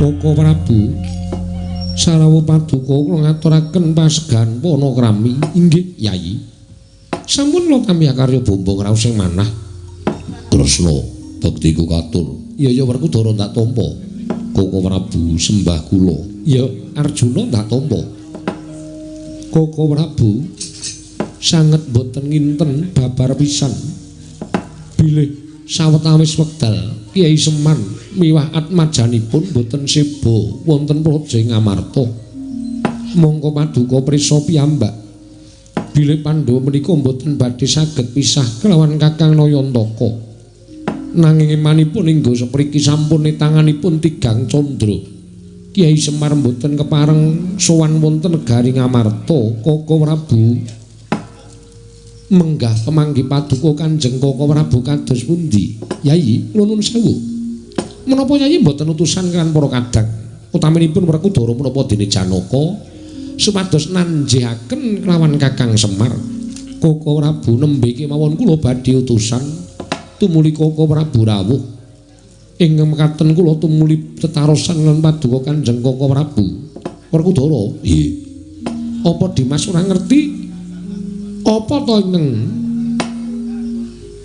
Koko Prabu Sarawu Paduka kula ngaturaken pasegan panakrami. Inggih, Yayi. Sampun kula tampi karya bombong raos sing manah. Tresna, bektiku katur. Ya Werkudara ndak tampa. Koko Prabu sembah kula. Ya Arjuna ndak tampa. Koko Prabu sanget boten nginten babar pisan. Bilih sawetawis wekdal Kyai Semar miwah atmajanipun boten seba wonten praja Ngamarta. Mongko Paduka prisa piyambak bilih Pandhawa menika boten badhe saged pisah kelawan Kakang Nayantaka. Nanging emanipun ingga sapriki sampun tanganipun Tigang Candra. Kyai Semar boten kepareng sowan wonten negari Ngamarta. Koko Prabu menggah pemanggih Paduka Kanjeng Koko Prabu kados pundi? Yayi, nuwun sewu. Menapa Yayi mboten utusan kan para kadang utaminipun Werkudara menapa dene Janaka supados nanjihaken kelawan Kakang Semar? Koko Prabu nembe kemawon kula badhe utusan tumuli Koko Prabu rawuh ing mekaten kula tumuli tetarosan lan Paduka Kanjeng Koko Prabu. Werkudara, nggih. Apa Dimas ora ngerti? Apa to neng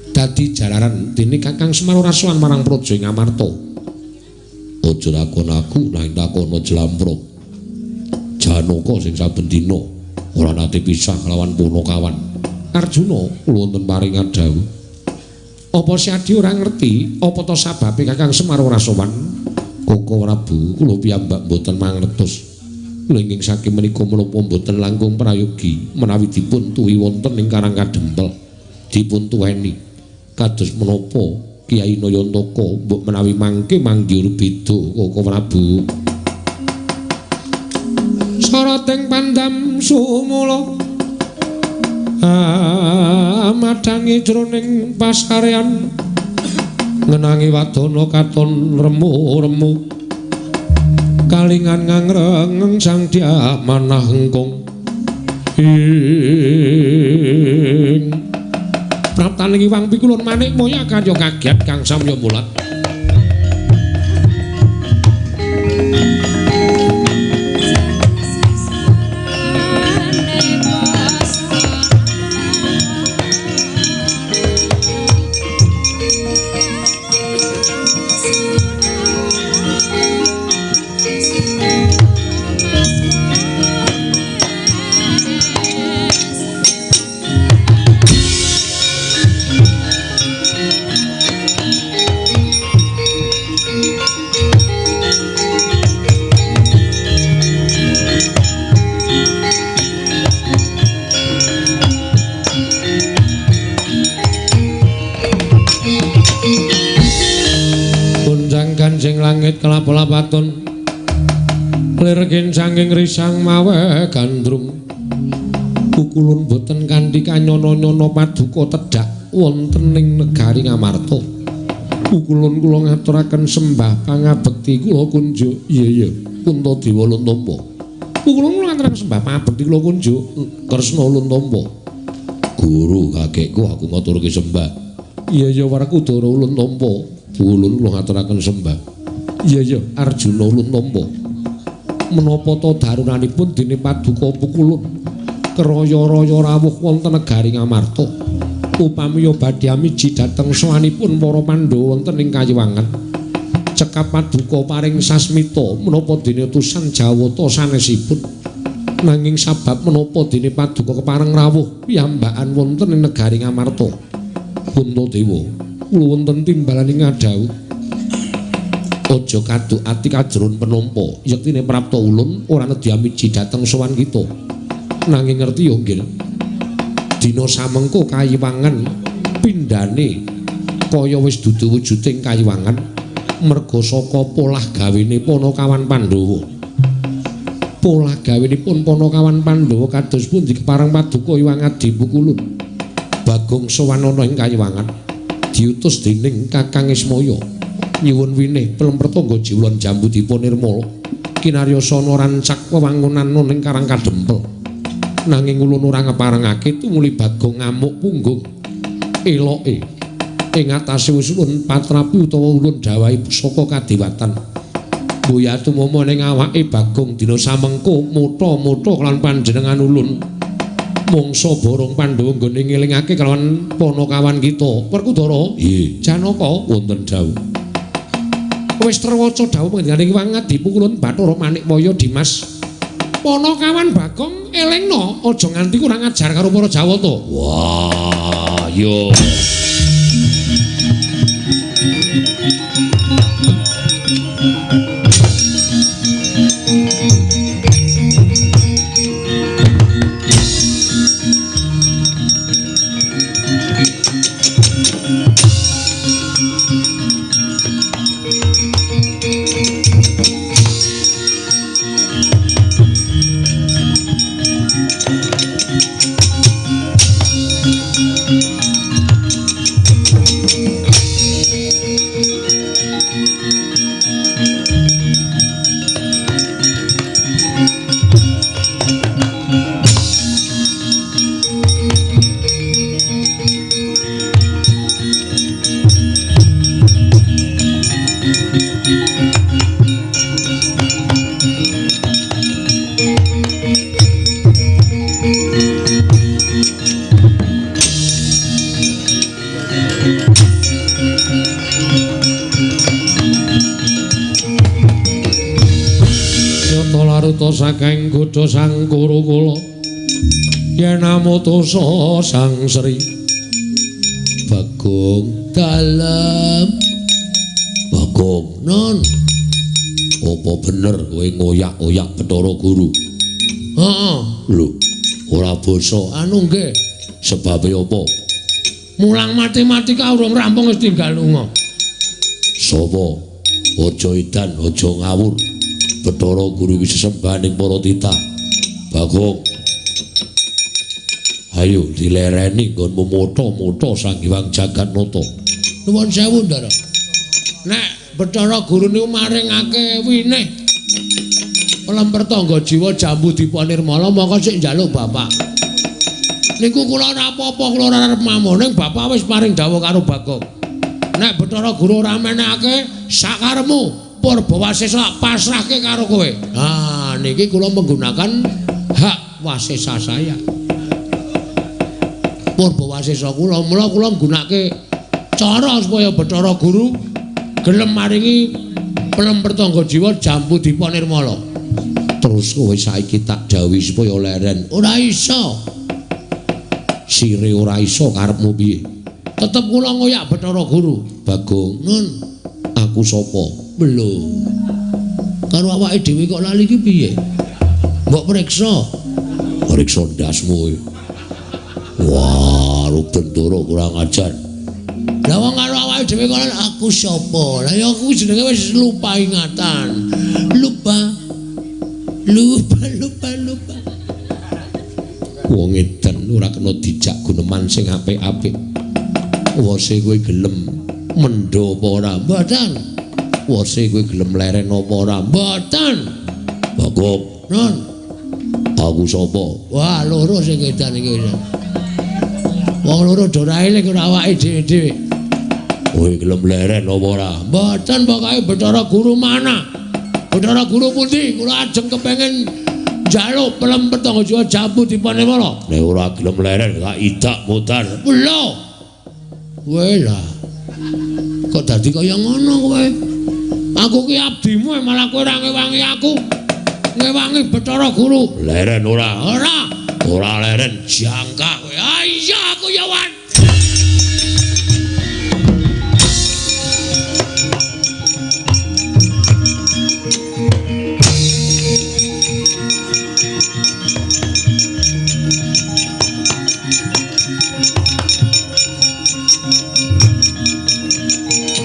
dadi jalaran dene Kakang Semar ora sowan marang praja Ngamarta? Aja takon aku nang takono Jlampruk. Janaka sing saben dina ora nate pisah kelawan Punakawan. Arjuna kula wonten paringan dawuh. Apa si Adi ora ngerti apa to sababe Kakang Semar ora sowan? Koko Prabu kula piyambak mboten mangertos. Lenging saking menika menapa mboten langkung prayogi menawi dipun tuwi wonten ing Karang Kadempel dipun tuweni kados menapa Kyai Nayantaka mbok menawi mangke manggih beda Koko Prabu. Sarating pandam sumula madangi jroning pasarean ngenangi wadana katon remu-remu kalingan ngangreng sang dia manah engkong ing praptaning iwang pikulun manik moya karya kaget kang samya mulat. Langit kelap-lapaton lirgin sanging risang mawe gandrung pukulun boten kanthi kanyono-nyono Paduka tedhak wonten ing negari Ngamarta. Pukulun kula ngaturaken sembah pangabekti kula kunjuk. Iya Puntadewa Luntompa. Pukulun kula ngaturaken sembah pangabekti kula kunjuk Kresna Luntompa. Guru kakekku aku ngaturke sembah. Iya Werkudara Luntompa. Pukulun kula ngaturaken sembah. Iya Arjuna Luntompa. Menapa to darunanipun dene Paduka Pukulun keraya-raya rawuh wonten negari Ngamarta upamiya badhe amiji dhateng sowanipun para Pandhawa wonten ing Kayiwangan cekap Paduka paring sasmita menapa dene utusan Jawata sanesipun nanging sabab menapa dene Paduka kepareng rawuh piyambakan wonten ing negari Ngamarta. Puntadewa kula wonten timbalaning ngadhawuh aja kaduk ati kajroning penampa yektine prapta ulun ora nedya miji dhateng sowan kita nanging ngerti yo nggih dina samengko Kayiwangan pindhane kaya wis dudu wujuding Kayiwangan merga saka polah gawene Panakawan Pandhawa. Polah gawenipun Panakawan Pandhawa kados pundi kepareng Paduka Hyang Adi Pukulun Bagong sowan ana ing Kayiwangan diutus dening Kakang Ismaya nyuwun winih Pelempertangga Jiwulan Jambu dipun nirmala kinaryosana rancak wewangunan ing Karang Kadempel. Nanging ulun ora ngeparengake tumuli Bagong ngamuk punggung eloke ing atase wis ulun patrapi utawa ulun dawahi saka kadewatan Buya tumama ning awake Bagong dina samengko mutha-mutha lan panjenengan ulun. Mangsa Barong Pandhawa nggone ngelingake kelawan Panakawan kita. Werkudara, nggih, Janaka wonten dawuh. Wis terwaca dawuh panjenengan iki wangat dipukulun Bathara Manikmaya Dimas. Panakawan Bagong elingna aja nganti kurang ajar karo para Jawata. Wah, yo. Saking godha sang Kurukula yen amutusa sang Sri Bagong dalem Bagong non apa bener kowe ngoyak-oyak Bathara Guru? Heeh. Lho, ora basa anu nggih. Sebabe apa? Mulang matematika urung rampung wis tinggal lunga. Sapa? Aja edan, aja ngawur. Bathara Guru wis sesembahaning para titah. Bagong. Ayo dilereni nggonmu mutha-mutha Sang Hyang Jagatnata. Nuwun sewu, Ndara. Nek Bathara Guru niku maringake winih lemper tangga jiwa jambu dipanirmala mongko sik njaluk Bapak. Niku kula ora apa-apa, kula ora arep mamoning Bapak wis maring dawuh karo Bagong. Nek Bathara Guru ora menake sakarepmu Purbawasesa pasrahke karo kowe. Ah, niki kula menggunakan hak wasesa saya. Purbawasesa kula, mula kula nggunakake cara supaya Bathara Guru gelem maringi pelemper tangga jiwa jambu dipanirmala. Terus kowe saiki tak dawuhi supaya leren. Ora iso. Sire ora iso karepmu piye? Tetep kula ngoyak Bathara Guru. Bagong, Nun, aku sapa? Belum. Karo awake dhewe kok lali iki piye? Mbok priksa. Priksa ndasmu. Wah, Rubendara kurang ajar. Lah wong karo awake dhewe kok aku sapa? Lah ya aku jenenge wis lupa ingatan. Lupa. Wong edan ora kena dijak guneman sing apik-apik. Wose kowe gelem mendho apa ora? Mboten. Wose kowe gelem leren apa ora? Mboten. Bagong, Nun. Aku sapa? Wah, loro sing edan iki. Wong loro do ora eling ora awake dhewe-dhewe. Kowe gelem leren apa ora? Mboten, pokoke Bathara Guru mana? Bathara Guru pundi? Kula ajeng kepengin njaluk pelemper tangga jiwa jambu dipanirmala. Nek ora gelem leren gak idak mutar. Lho. Kowe lah. Kok dadi kaya ngono kowe? Aku ki abdimu malah kowe ora ngewangi aku. Ngewangi Bathara Guru. Leren ora? Ora leren jangka kowe. Iya aku ya wan.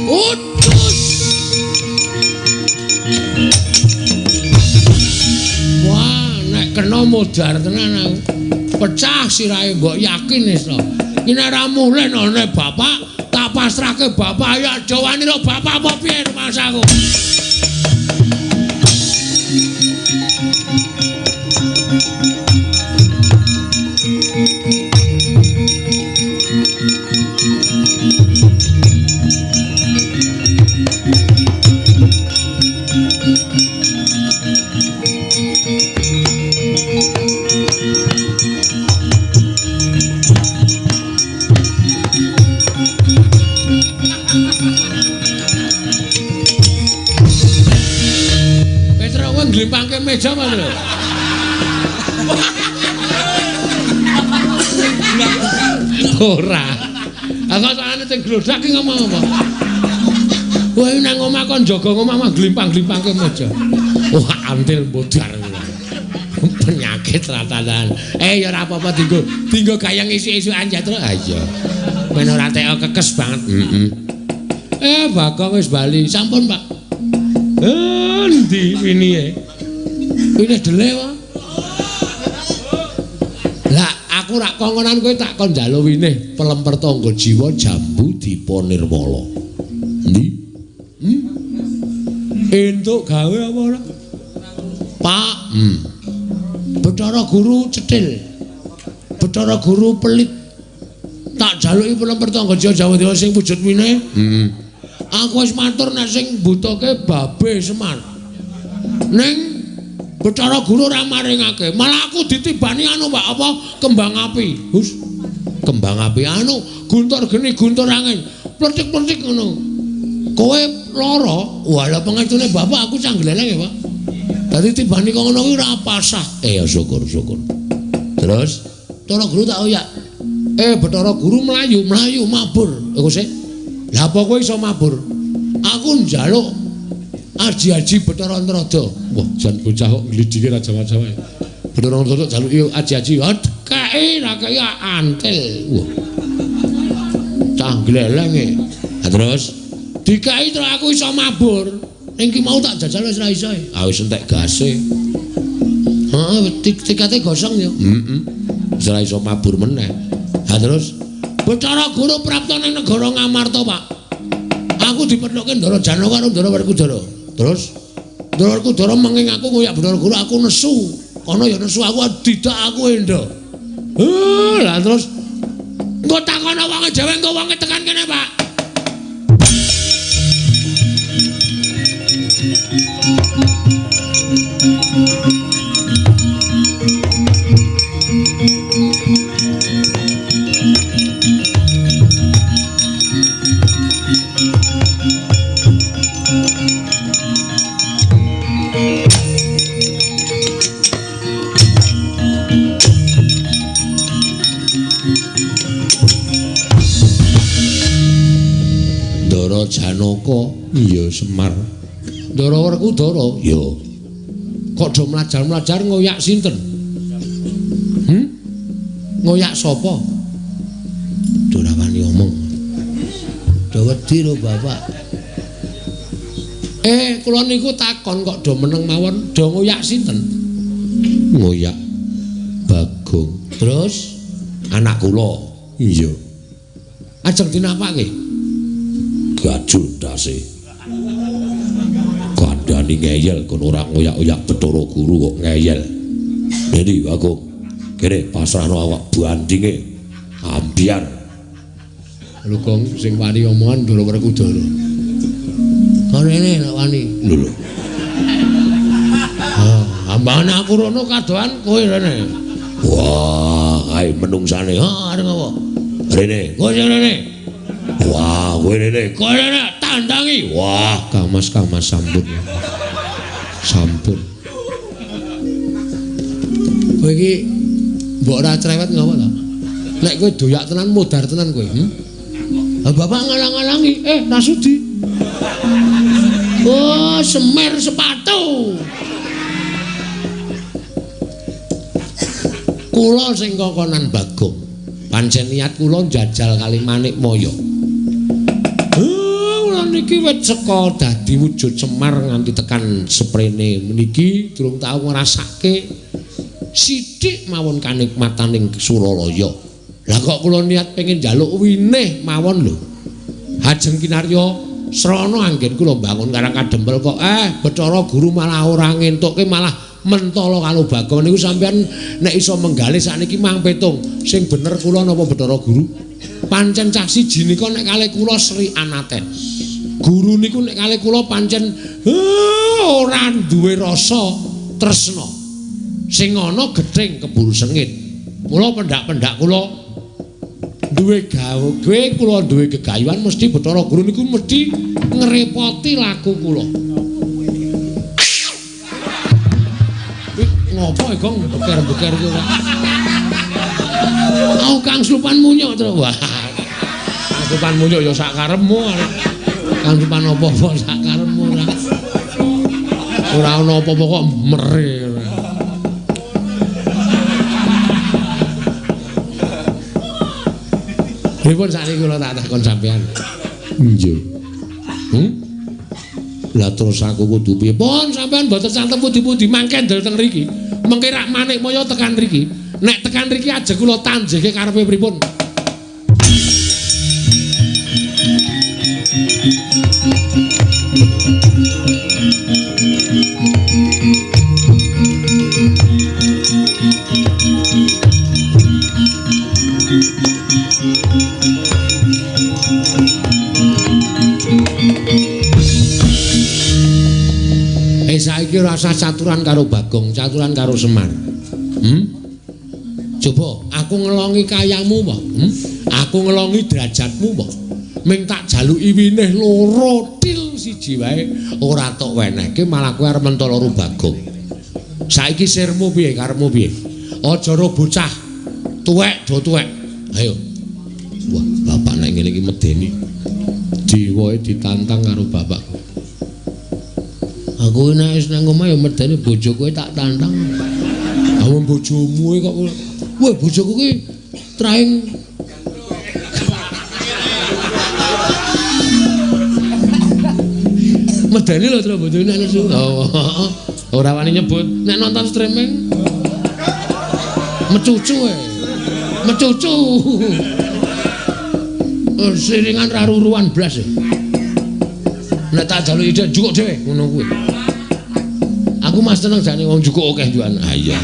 Utus. Wah, nek kena modar tenan aku. Pecah sirahe mbok yakin iso. Iki nek ra mulih nek bapak tak pasrahke bapak ya jawani ro bapak apa piye masaku. meja mana lho. Ora. Aku soalnya sing glodak ki ngomong apa? Wah nang omah kon jaga omah mah glimpang-glimpangke meja. Wah antil bodar. Penyakit ratanan. Ya ora apa-apa dinggo gayang isu-isukan jatro. Ah iya. Men ora teko kekes banget. Bagong wis bali. Sampun, Pak. Endi winine? Wine dele wae. Lah aku rak kongonan kowe tak kon njaluk winih pelemper tangga jiwa jambu dipa nirmala. Endi? Entuk gawe apa ora? Pak. Bathara Guru cetil. Bathara Guru pelit. Tak jaluki pelemper tangga jiwa jambu dipa sing wujud winih. Aku wis matur nek sing butuhke Babe Semar. Ning Bathara Guru ora maringake, malah aku ditibani anu Pak apa kembang api. Hus. Kembang api anu guntur geni guntur angin. Pletik-pletik ngono. Kowe lara, walah pengacune bapak aku canggleleng ya, Pak. Dadi tibani kok ngono kuwi ora pasah. Ya syukur-syukur. Terus Bathara Guru tak oyak. Bathara Guru mlayu mabur. Iku sik. Lah apa kowe iso mabur? Aku njaluk aji-aji Bathara Antrada. Wah, jan bocah kok nglidike ra jaman-jaman. Bathara Antrada jaluki aji-aji. Kake ra kaya antil. Wah. Canggleleng e. Terus dikai terus aku iso mabur. Ning ki mau tak jajal wis ra iso. Wis entek gase. Heeh, tikate gosong ya. Wis ra iso mabur meneh. Terus Bathara Guru prapta ning negara Ngamarta, Pak. Aku dipethokke Ndara Jana karo Ndara Werkudara. Terus Ndara Werkudara menging aku ngoyak Bathara Guru aku nesu. Kono ya nesu aku didak aku endo. Lah terus engko takono wonge dhewe engko wonge tekan kene, Pak. Janaka iya Semar. Ndara Werkudara ya. Kok do mlajar-mlajar ngoyak sinten? Ngoyak sapa? Do ora wani omong. Do wedi lho Bapak. Kula niku takon kok do meneng mawon, do ngoyak sinten? Ngoyak Bagong. Terus anak kula. Iya. Ajeng dinapake? Gajul dase. Kandhani ngeyel kon ora ngoyak-oyak Bathara Guru kok ngeyel. Dedi aku kene pasrahno awak bandinge ambiar. Lho Gong sing wani omongan Ndara Werkudara. Karene nek wani. Lho. Ambane aku rono kadohan kowe rene. Wah, ae menungsane. Areng apa? Rene, kowe sing rene. Wah, kowe rene, tandangi. Wah, Kamas sampun. Sampun. Kowe iki mbok ora cerewet ngapa ta? Lek kowe doyak tenan modar tenan kowe. Bapak ngalang-alangi, Nasudi. Oh, semer sepatu. Kula sing kokonan Bagong. Pancen niat kula njajal kali Manik Maya. Niki wit seka dadi wujud Semar nganti tekan seprene meniki durung tau ngrasake sithik mawon kanikmataning Suralaya. Lah kok kula niat pengen njaluk winih mawon lho. Ajeng kinarya srana anggen kula bangun Karang Kadempel kok Bathara Guru malah ora ngentukke malah mentala karo Bagong niku sampean nek iso menggalih sakniki mang petung sing bener kula napa Bathara Guru? Pancen cah siji nika nek kalih kula Sri Anaten. Guru niku nek kalih kula pancen ora duwe rasa tresna. Sing ana gething keburu sengit. Mula pendak-pendak kula duwe gawe, kula duwe gegayuhan mesti Bathara Guru niku mesti ngrepoti laku kula. Ngopo Gong beker-beker ku. Aku Kang Supan Munyuk to. Wah. Kang Supan Munyuk ya sak karepmu. Kang Supan apa-apa sak karepmu ora. Ora ana apa-apa kok mere. Pripun sakniki kula tak takon sampean. Nggih. Lah terus aku kudu piye? Pun sampean mboten santem pundi-pundi mangke ndel teng mriki. Mengke rak manik moyo tekan mriki. Nek tekan mriki aja kula tanjeke karepe pripun? Saiki rasa caturan karo Bagong, caturan karo Semar. Coba aku ngelongi kayamu apa? Aku ngelongi derajatmu apa? Ming tak jaluki winih loro til siji wae ora tok wenehke malah kowe arep mentol karo Bagong. Saiki sirmu piye karepmu piye? Aja ro bocah tuwek do tuwek. Ayo. Wah, bapak nek ngene iki medeni. Jiwae ditantang karo bapakku. Aku nek wis nang omah ya medeni bojoku tak tantang. Awon bojomu kok wah bojoku ki traing medeni lho terus bojone nek nesu. Oh, ora wani nyebut nek nonton streaming. Mecucu mecucu. Siringan raruruan blas. Nek tak jaluki ide jukuk dhewe ngono kuwi. Aku mas tenang jane wong jukuk akeh juan. Ah iya.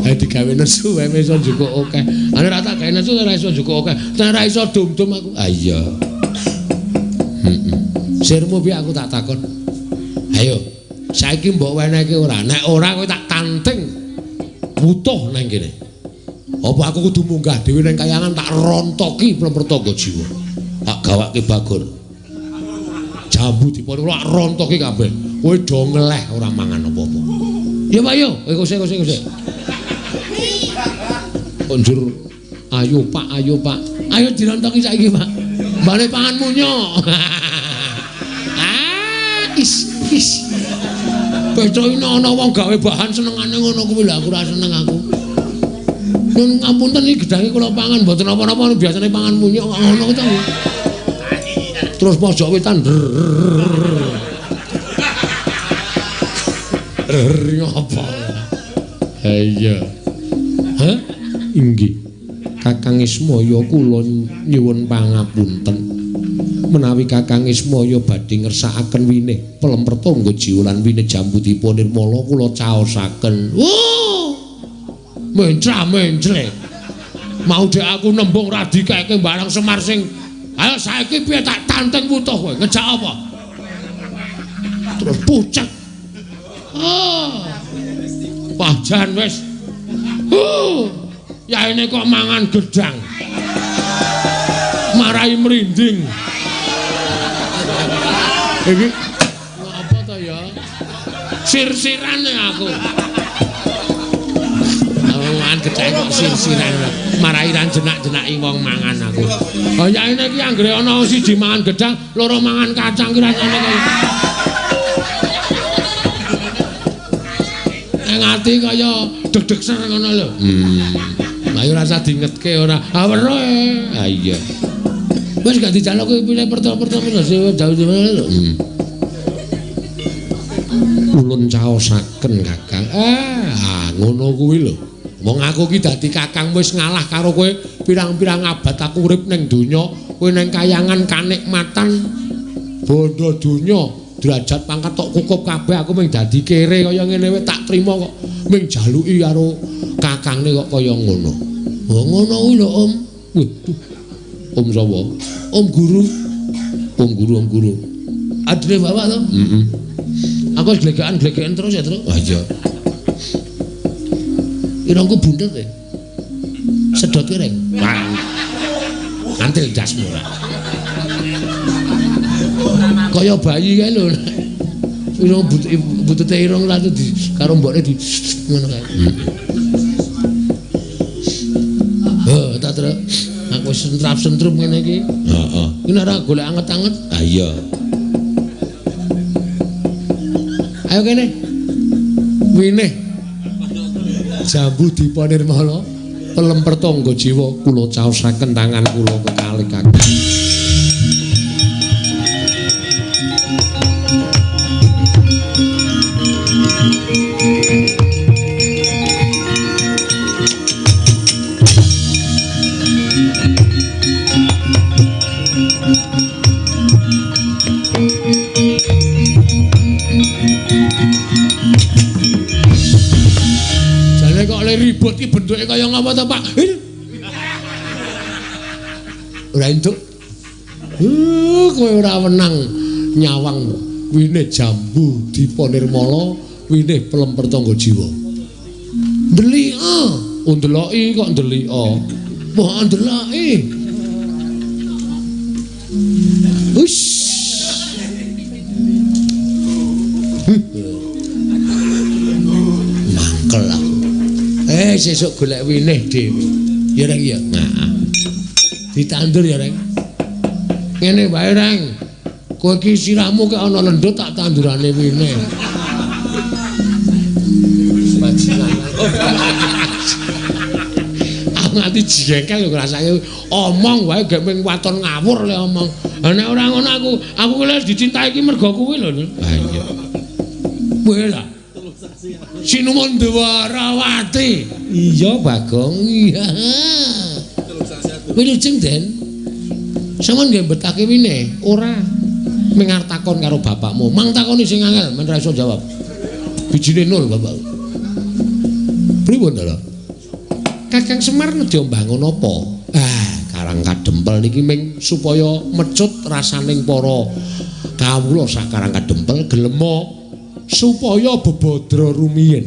Ae digawe nesu wae iso jukuk akeh. Ane ra tak gawe nesu ora iso jukuk akeh. Nek ra iso dum-dum aku. Ah iya. Sirmu piye aku tak takon. Ayo, saiki mbok wenehke ora. Nek ora kowe tak tanting. Butuh nang kene. Apa aku kudu munggah dhewe nang kayangan tak rontoki pertangga jiwa. Tak gawake Bagor. Jambu dipon kula rontoki kabeh. Kowe do ngeleh ora mangan apa-apa. Ya Pak yo, kose. Konjur ayo Pak. Ayo dirontoki saiki Pak. Mbane pangan munyuk. Is. Beco ana wong gawe bahan senengane ngono kuwi lho aku ora seneng aku. Nun ngapunten iki gedange kula pangan mboten apa-apa biasane pangan munyuk ngono to. Terus pojok wetan. Apa? Iya. Hah? Inggih. Kakang Ismaya kula nyuwun pangapunten. Menawi Kakang Ismaya badhe ngersakaken winih pelem pertangga jiwa lan winih jambu dipun nirmala kula caosaken. Mencra-mencre. Mau dek aku nembung ra dikeke barang Semar sing ayo saiki piye tak tanteng wutuh kowe ngejak apa? Terus pucet. Pajan wis. Ya ini kok mangan gedang. Marai merinding. Iki apa to ya? Sir-sirane aku. Mangan gedang kok sir-siran. Marai ran jenak-jenaki wong mangan aku. Oh ya ini iki anggere ana siji mangan gedang, loro mangan kacang ki rasane kaya. Nang ati kaya deg-deg ser ngono lho. Ayo rasa dingetke ora. Ah weruh. Ah iya. Wis gak dijaluk pilih pertama-pertama jauh-jauh lho. Ulun caosaken Kakang. Ngono kuwi lho. Wong aku ki dadi kakang wis ngalah karo kowe pirang-pirang abad aku urip ning donya, kowe ning kayangan kanikmatan bondo donya, derajat pangkat tok cukup kabeh aku mung dadi kere kaya ngene wae tak trima kok. Ming jaluki karo kakangne kok kaya ngono. Oh ngono kuwi lho Om. Om sapa? Om Guru. Om Guru. Adine bapak to? Heeh. Aku wis glegekan terus ya, Tru. Ah iya. Irungku bundet e. Sedot kireng. Antil jasmu. Kaya bayi kae lho. irung butute irung lalu di karo mbokne di ngono kae. Tak terus aku sentrap-sentrup ngene iki. Heeh. Iki nek ora golek anget-anget. Ah iya. Ayo kene. Winih. Jambu dipanirmala, pelem pertangga jiwa kula caosaken tangan kula kekalih kakang. Ribut iki bentuke kaya ngapa to, Pak? Ora entuk. Kowe ora wenang nyawang winih jambu dipanirmala, winih pelem pertangga jiwa. Ndelika, ndeloki kok ndelika. Mbok ndeloki. Ush. Mangkel aku. Sesuk golek winih dhewe. Ya Reng ya. Nah. Ditandur ya Reng. Ngene wae Reng. Kowe iki sirahmu kek ana lendut tak tandurane winih. Bajingan. Aku nganti jengkel lho rasane omong wae gek ming waton ngawur le omong. Lah nek ora ngono aku lek dicintai iki mergo kuwi lho. Ha iya. Kowe lah Sinuwun Dwarawati. Iya, Bagong. Iya. Wilujeng, Den. Sampeyan nggih mbetake winih? Ora. Ming arep takon karo bapakmu. Mang takoni sing angel, men ra iso jawab. Bijine nol, Bapak. Pripun to, Kakang Semar nedya mbangun apa? Karang Kadempel niki ming supaya mecut rasaning para kawula sak Karang Kadempel gelem supaya bebodro rumiyin.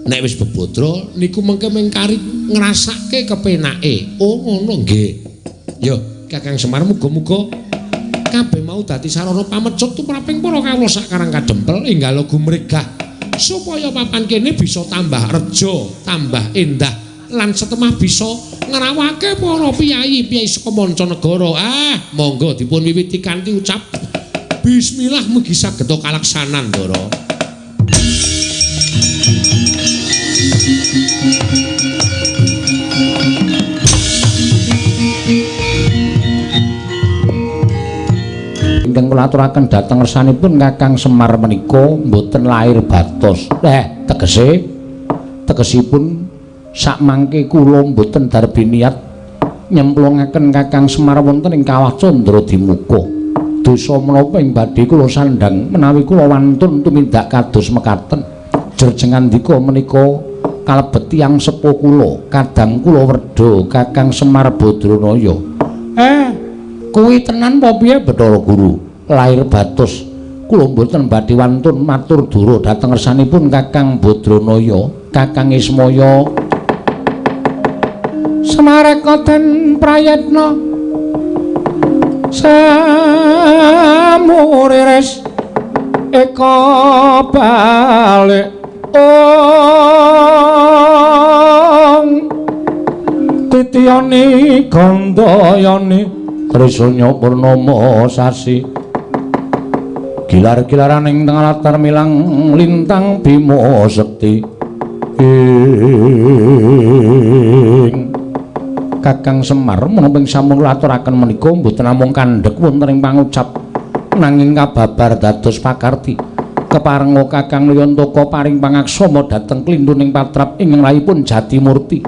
Nek wis bebodro niku mengke mengkari ngrasake kepenake. Oh ngono nggih. Yo, Kakang Semar muga-muga kabeh mau dadi sarana pamecut tumraping para kawula sak Karang Kadempel enggal gumregah supaya papan kene bisa tambah reja, tambah endah lan setemah bisa ngrawake para piyayi-piyayi saka mancanegara. Monggo dipun wiwiti kanthi ucap bismillah mugi saged kalaksanan, Ndara. Ingkang kula aturaken dhateng ngersanipun Kakang Semar menika mboten lair batos. Tegesipun sakmangke kula mboten darbi niat nyemplungaken Kakang Semar wonten ing kawah Candradimuka. Dosa menapa ing badhe kula sandhang menawi kula wantun tumindak kados mekaten. Jrejengandika menika kalebet tiyang sepuh kula, kadang kula werda Kakang Semar Badranaya. Kuwi tenan apa piye Bathara Guru? Lair batos kula mboten badhe wantun matur dura dhateng ngersanipun Kakang Badranaya, Kakang Ismaya. Semareka den prayatna samuriris eka balik titiyani gandayani trisanya purnama sasi gilar-gilaraning tengah latar milang lintang Bima Sekti. Kakang Semar menapa sampun aturaken menika mboten namung kandhek wonten ing pangucap nanging kababar dados pakarti keparenga Kakang Nuyantaka paring pangaksama dhateng klintuning patrap ingkang rayipun Jatimurti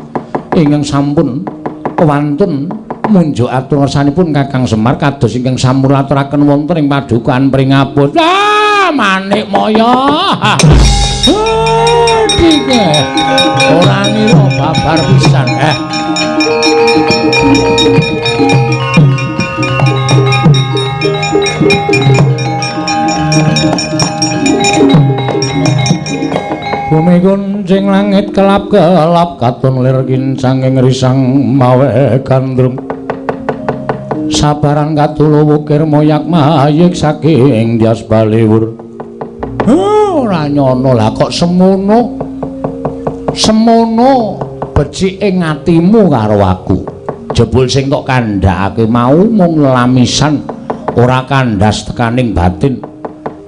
ingkang sampun wantun munjuk atur ngersanipun Kakang Semar kados ingkang sampun aturaken wonten ing padukan pringabot. Manik Maya. Iki ora ngira babar pisan. Bumi kuncing langit kelap-kelap katon lir kincang ing risang mawe gandrung sabaran katulu wukir moyak mayik saking dias baliwur Ora nyono lah kok semono. Semono becike atimu karo aku. Jebul sing tok kandhakake mau mung lamisan ora kandhas tekaning batin.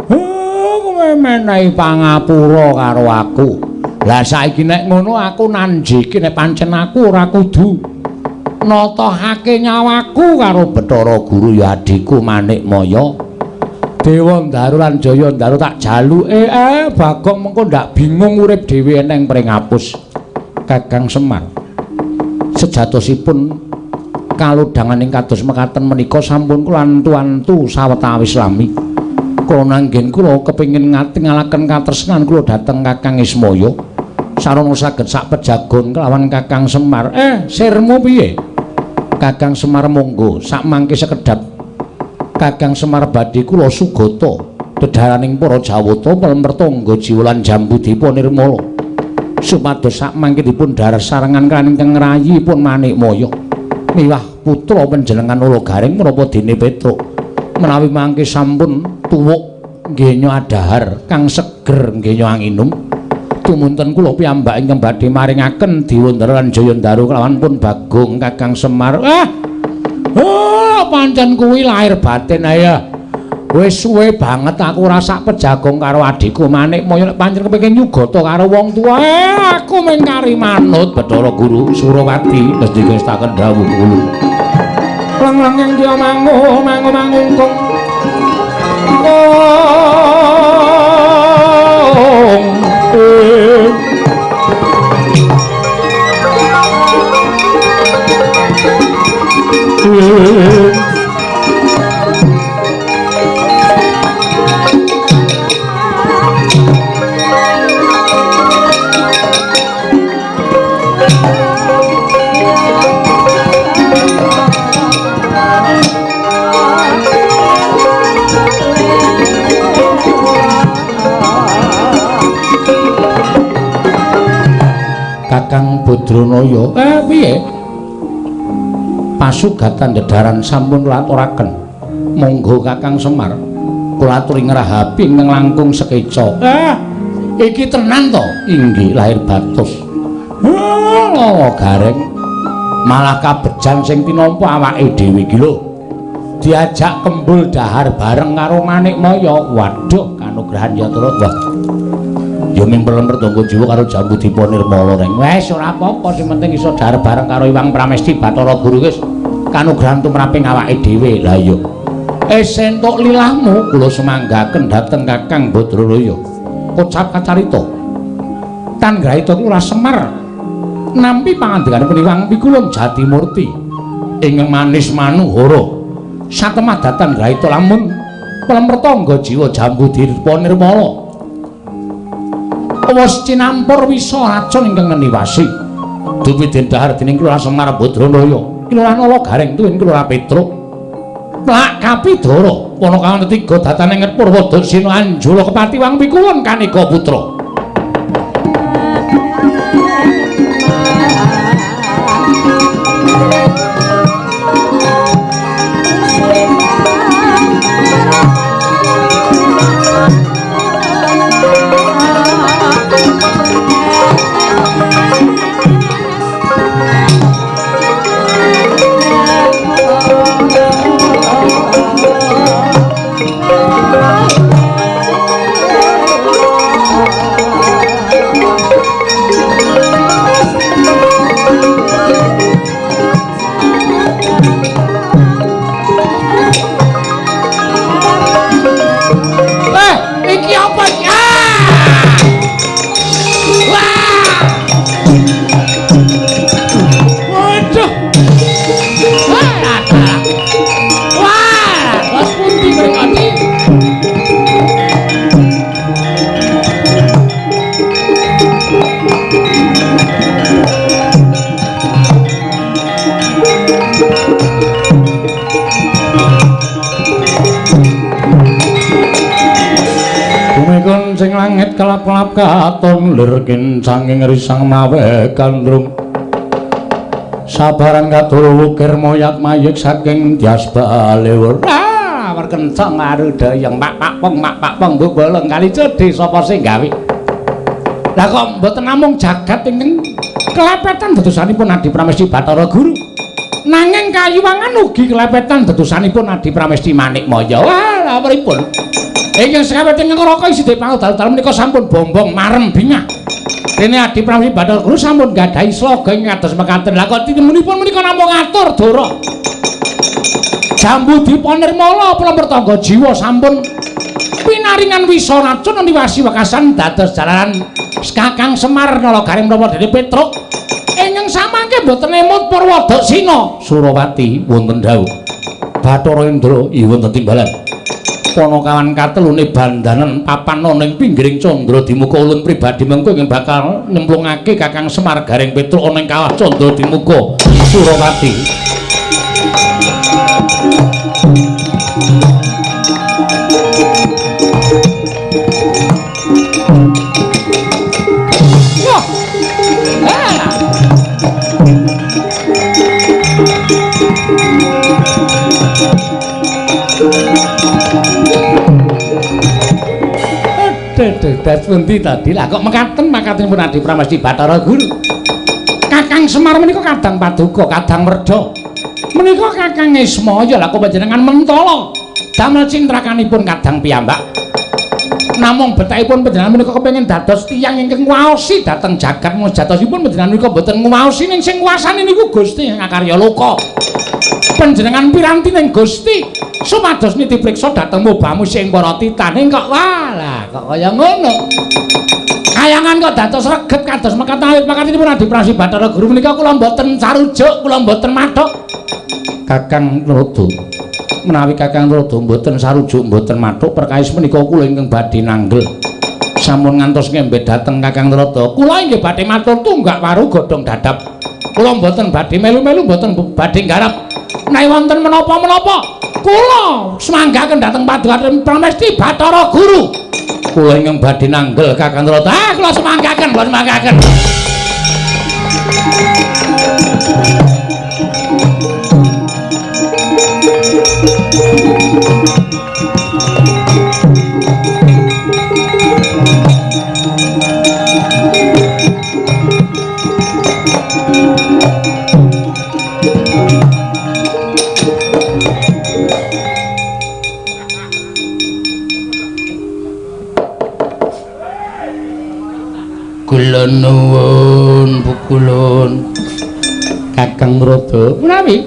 Kowe menehi pangapura karo aku. Lah saiki nek ngono aku nanjiki nek pancen aku ora kudu natohake nyawaku karo Bathara Guru ya adikku Manikmaya. Dewa Ndaru lan Jaya Ndaru tak jaluke Bagong mengko ndak bingung urip dhewe eneng pring apus. Kakang Semar. Sejatosipun kalodhanganing kados mekaten menika sampun kula antu-antu sawetawis lami. Kula nanggen kula kepengin ngatingalaken katresnan kula dhateng Kakang Ismaya. Sarana saged sak pejagon kelawan Kakang Semar. Sirmu piye? Kakang Semar monggo sak mangke sekedhap. Kakang Semar badhe kula sugata dedharaning para Jawata mlempertangga jiwa lan Jambudipun Nirmala supados sak mangke dipun dhahar sarengan kaliyan Kang Rayipun Manikmaya miwah putra panjenengan Ulagareng menapa dene Petruk menawi mangke sampun tuwuk nggih adhahar kang seger nggih anginum tumunten kula piyambak ingkang badhe maringaken Dewandara lan Jayandaru kelawan pun Bagong Kakang Semar. Pancen kuwi lahir batin ya. Wis suwe banget aku rasa pejagong karo adikku Manikmaya nek pancen kepengin nyugata karo wong tuwa. Aku mengkari manut Bathara Guru Surawati dadi ngestaken dawuh kula. Lang-lang dia mangungkung. Kakang Badranaya, piye? Pasugatan dedharan sampun kula aturaken. Monggo Kakang Semar, kula aturi ngrahapi ing langkung sekeca. Iki tenan to? Inggih lahir batus. Lawa gareng. Malah kabejan sing tinampa awake dhewe iki lho. Diajak kembul dahar bareng karo Manikmaya. Waduh, kanugrahan yatra. Wah. Ya ming mlempertangga jiwa karo Jambudipun Nirmala reng. Wes ora apa-apa sing penting iso dahar bareng karo Iwang Pramesti Bathara Guru wis kanugrahan tumraping awake dhewe. Lah iya. Sentuk lilahmu kula semanggaken dhateng Kakang Badranaya. Kocap kacarita. Tan Grahita kula Semar nampi pangandikanipun Iwang Pikulun Jatimurti ingkang manis manuhara. Satemah dhateng Grahita lamun mlempertangga jiwa Jambudipun Nirmala. Awas cinampur wisa racun ingkang neniwasi. Dupi dendahar dening Kula Semar Badranaya. Kelurahan Ulagareng tuwin Kelurahan Petruk. Plak Kapidara Wanakawan ketiga datane nget Purwadasena Anjala Kepati Wang Pikulun Kanika Putra. Sing langit kelap-kelap katon lirkin sanging risang mawe gandrung sabarang katul wukir moyat mayik saking dias balewur awar kencang arudayang mak pong mbok bolong kali cedhe sapa sing gawe. Lah kok mboten namung jagat ingkang kelepetan dedosanipun Adi Pramesti Bathara Guru. Nanging kayuwangan ugi kelepetan dedosanipun Adi Pramesti Manikmaya. Wah, pripun? Ingkang sekawit ingkang raka isi dipangudal menika sampun bombong marem bingah. Dene Adi Pramesti Bathara Guru sampun gadahi sloga ing kados mekaten. Lah kok tinemunipun menika namung ngatur dara. Jambu dipunirmala pramur tangga jiwa sampun pinaringan wisa racun niwasi wekasan dados jalaran Kakang Semar Nalagaring menapa dene Petruk ingkang samangke boten emut Purwada Sina Surawati wonten dawuh Bathara Indra wonten timbalan Panakawan katelune bandanan papan ana ing pinggiring Candra Dimuka ulun pribadi mengko ing bakal nyemplungake Kakang Semar Garing Petruk ana ing kawah Candra Dimuka Surawati. Das pundi tadi lah kok mekaten makatenipun Adi Pramesti Bathara Guru. Kakang Semar menika kadang paduka, kadang merda. Menika Kakang Ismaya lah kok panjenengan mentala damel cintrakanipun kadang piyambak. Namung betahipun panjenengan menika kepengin dados tiyang ingkang nguwaosi dhateng jagat jatosipun panjenengan menika boten nguwaosi ning sing kuwasane niku Gusti Ngakarya Loka. Panjenengan piranti ning Gusti supados nitipriksa dhateng mubamu sing para titane kok walah kok kaya ngono. Kayangan kok dados reget kados mekaten awit makatenipun Adi Pramesti Bathara Guru menika kula mboten sarujuk, kula mboten mathok. Kakang Rada menawi Kakang Rada mboten sarujuk mboten mathok perkawis menika kula ingkang badhe nanggel. Sampun ngantos ngembe dhateng Kakang Rada, kula inggih badhe matur tunggak waru godhong dadap. Kula mboten badhe melu-melu mboten badhe garap. Menawi wonten menapa-menapa kula semanggaken dhateng Paduka Pramesti Bathara Guru. Kula ingkang badhe nanggel Kakang Rata. Ah, kula semanggaken, kula semanggaken. Kula nuwun pukulun Kakang Rada menawi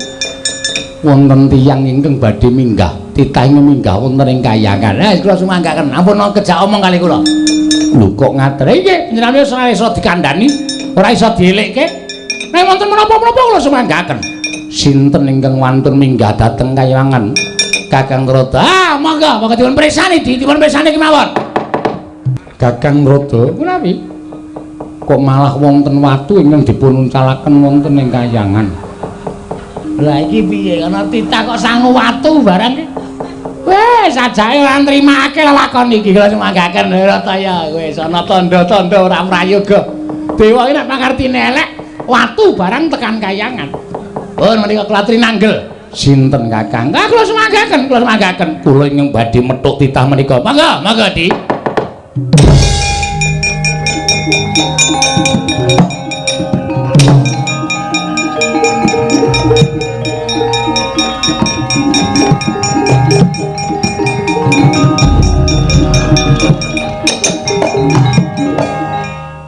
wonten tiyang ingkang badhe minggah titah ing minggah wonten ing kayangan. Kula sumanggaken ampun kejak omong kali kula. Lho kok ngaten nggih panjenengan wis ora iso dikandhani, ora iso dielekke. Nek wonten menapa-menapa kula sumanggaken. Sinten ingkang wantun minggah dhateng kayangan Kakang Rada? Ah, monggo dipun presani dipun presani kemawon. Kakang Rada menawi kok malah wonten watu ingkang dipun uncalaken wonten ing kayangan. Lah iki piye ana titah kok sangu watu barang iki? Wis sajake ora nrimake lakon iki kula sumanggaken Rataya wis ana tandha-tandha ora prayoga. Dewa iki nek pangertine elek watu barang tekan kayangan. Pun menika klatri nanggel. Sinten Kakang? Ah kula sumanggaken, kula sumanggaken. Kula ingkang badhe methuk titah menika. Monggo, monggo Di.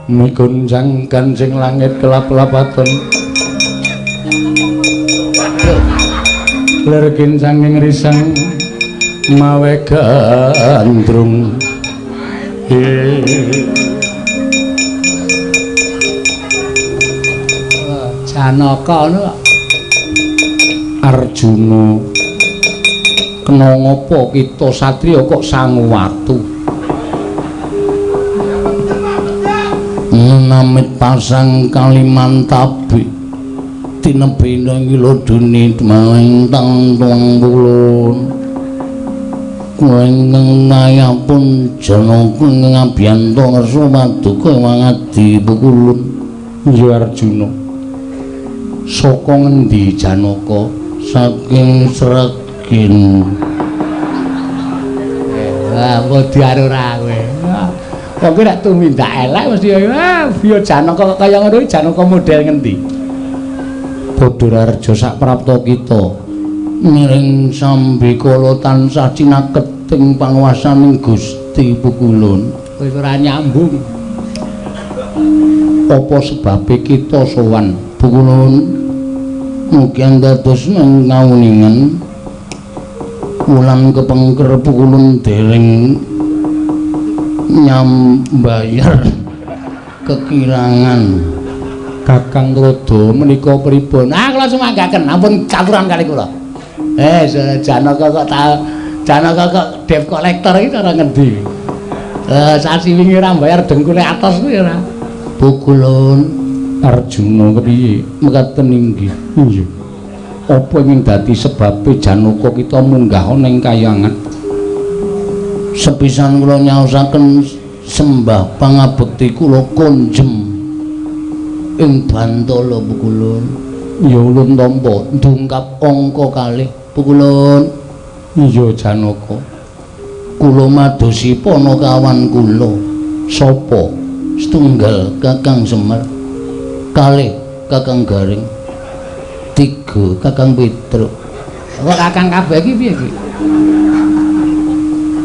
Migunjang Kanjeng langit kelap-lapaton ler kincang ing risang mawe gandrung Janaka anu Arjuna kena ngopo kita satriya kok sangu watu namit pasang Kalimantabi tinebina ngiloduni maling tang-tang kulun kuengeng mayapun Janaka ngabiyanto ngerso paduka mangadi pukulun. Ya Arjuna saka ngendi Janaka? Saking Sregin Wedi ora kowe. Wong kowe nek tumindak elek mesti biyo Janaka kaya ngono Janaka model ngendi? Badararja sak prapta kita miring sambikala tansah cinaket ing panguwasaning Gusti Pukulun. Wis ora nyambung. Apa sebabe kita sowan Pukulun? Mugi dados ngawuningan wulan kepengker Pukulun dereng nyambayar kekirangan Kakang Rodo menika pripun? Kula sumanggaken ampun caturan kali kula. Janaka kok Janaka kok debt collector iki cara ngendi? Sasi wingi ora mbayar dengkule atos kuwi ora. Pukulun Arjuna kepiye mekaten inggih. Nggih. Apa ingin dadi sebabe Janaka kita munggah ning kayangan? Sepisan kula nyaosaken sembah pangabekti kula konjem ing Bantala Pukulun. Ya ulun tampa ndungkap angka kalih Pukulun. Iya Janaka. Kula madosi panakawan kula. Sapa? Setunggal Kakang Semar. Kalih Kakang Garing, 3 Kakang Petruk. Kok Kakang kabeh iki piye iki?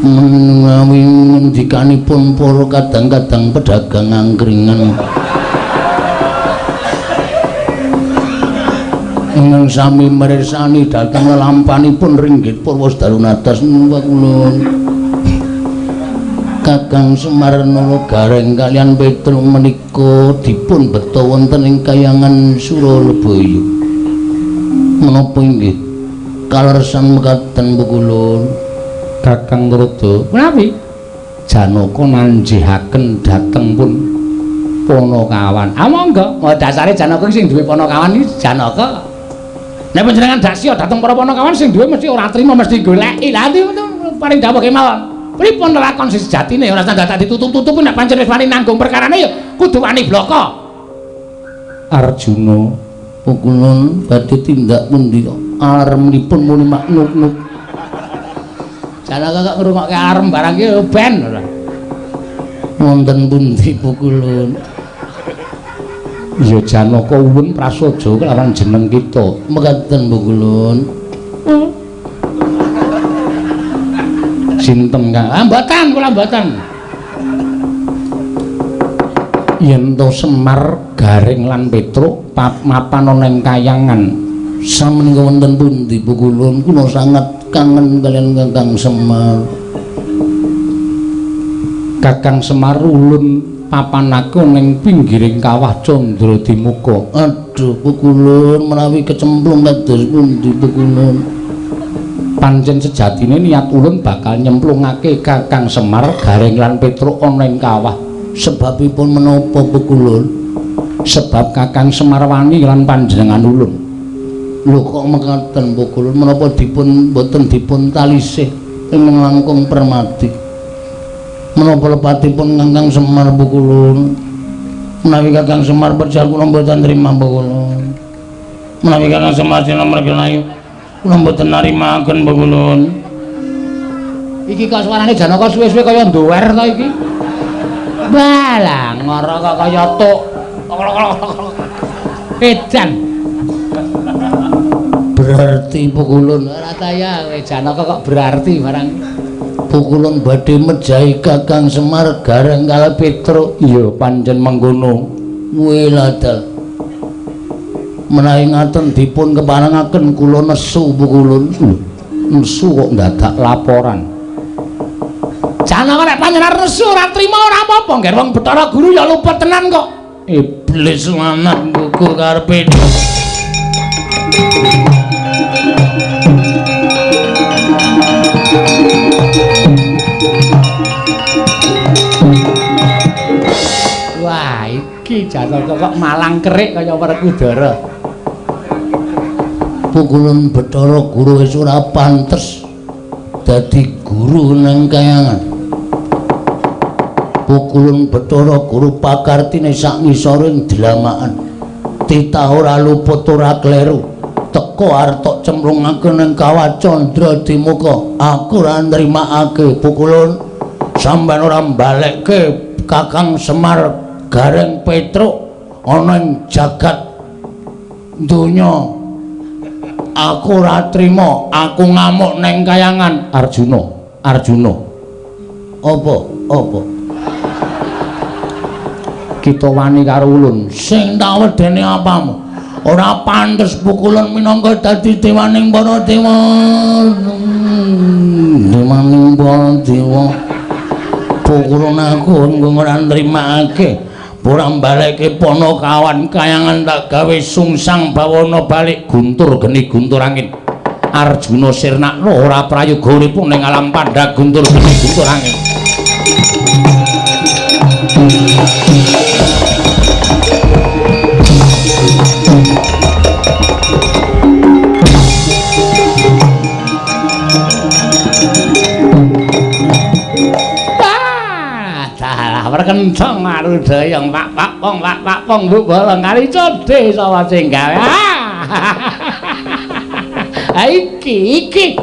Menawi ngendikanipun para kadang-kadang pedagang angkringan. Ingkang sami mirsani dhateng lelampanipun ringgit Purwosdarunadas Pukulun. Kakang Semar Nala Gareng kaliyan Petruk menika dipun beta wonten ing kayangan Suralebaya. Menapa inggih kalersan mekaten Pukulun? Kakang Rodo. Menawi Janaka nanjihaken dhateng pun Panakawan. Monggo, dasare Janaka sing duwe Panakawan iki Janaka. Nek panjenengan dasya dhateng para Panakawan sing duwe mesti ora trima mesti goleki. Lah paring dawuh kemawon. Pripun lakon sejatine ora dadak ditutup-tutup nek pancen wis wani nanggung perkarane ya kudu wani bloko. Arjuna Pukulun badhe tindak pundi kok aremipun muni maknuk-nuk. Janaka kok ngrungokke arem barang ki ben ora. Wonten pundi Pukulun? Ya Janaka uwun prasaja kelawan jeneng kita. Mekaten Pukulun. Sinten Kang? Mboten kula mboten. Yen to Semar, Garing lan Petruk mapan ana ing kayangan sameneika wonten pundi Pukulun? Kula sangat kangen kalian Kakang Semar. Kakang Semar ulun papanake ning pinggiring kawah Candra Dimuka. Aduh Pukulun menawi kecemplung kados pundi Pukulun? Pancen sejatine niat ulun bakal nyemplungake Kakang Semar, Garing lan Petruk ana ing kawah. Sebabipun menapa Pukulun? Sebab Kakang Semar wani lan panjenengan ulun. Lho kok mekaten Pukulun? Menapa dipun boten dipun talisih ing langkung permati? Menapa lepatipun Kakang Semar Pukulun? Menawi Kakang Semar perjal kula mboten trima Pukulun. Menawi Kakang Semar nomor kenayu kula mboten narimaken Pukulun. Iki kok suarane Janaka suwe-suwe kaya nduwer to iki. Balang ngora kok kaya tuk. Edan. Berarti Pukulun ora kaya Janaka kok berarti barang. Pukulun badhe mejahi Kakang Semar, Garing kalih Petruk. Iya pancen mengkono. Wiladal. Menawi ngaten dipun keparengaken kula nesu Pukulun. Nesu kok dadak laporan. Janaka nek panjenengan nesu ora trima ora apa-apa, ngger wong Bathara Guru ya luput tenan kok. Iblis lanang kuku karepe. Wah, iki Janaka kok malang kerik kaya Werkudara. Pukulun Bathara Guru wis ora pantes dadi guru nang kayangan. Pukulun Bathara Guru pakartine sak ngisoring dlamakan. Titah ora luput ora kleru. teka arep cemplungaken ing kawat Candra Dimuka. Aku ora nrimakake pukulun sampeyan ora mbalekke Kakang Semar Gareng Petruk ana ing jagat donya. Aku ora trima, aku ngamuk neng kayangan. Arjuna. Apa? Kita wani karo ulun. Sing tak wedeni apamu? Ora pantes pukulan minangka dadi dewaning para dewa. Dewaning para dewa. Pukulan aku ora nrimakake. Ora mbalekke Panakawan kayangan tak gawe sungsang bawana balik guntur geni guntur angin. Arjuna Sirnakna ora prayoga uripun ning alam pandha guntur geni guntur angin. Perkencang marudayang pak pong bubala kali codhe sawa sing gawe. Iki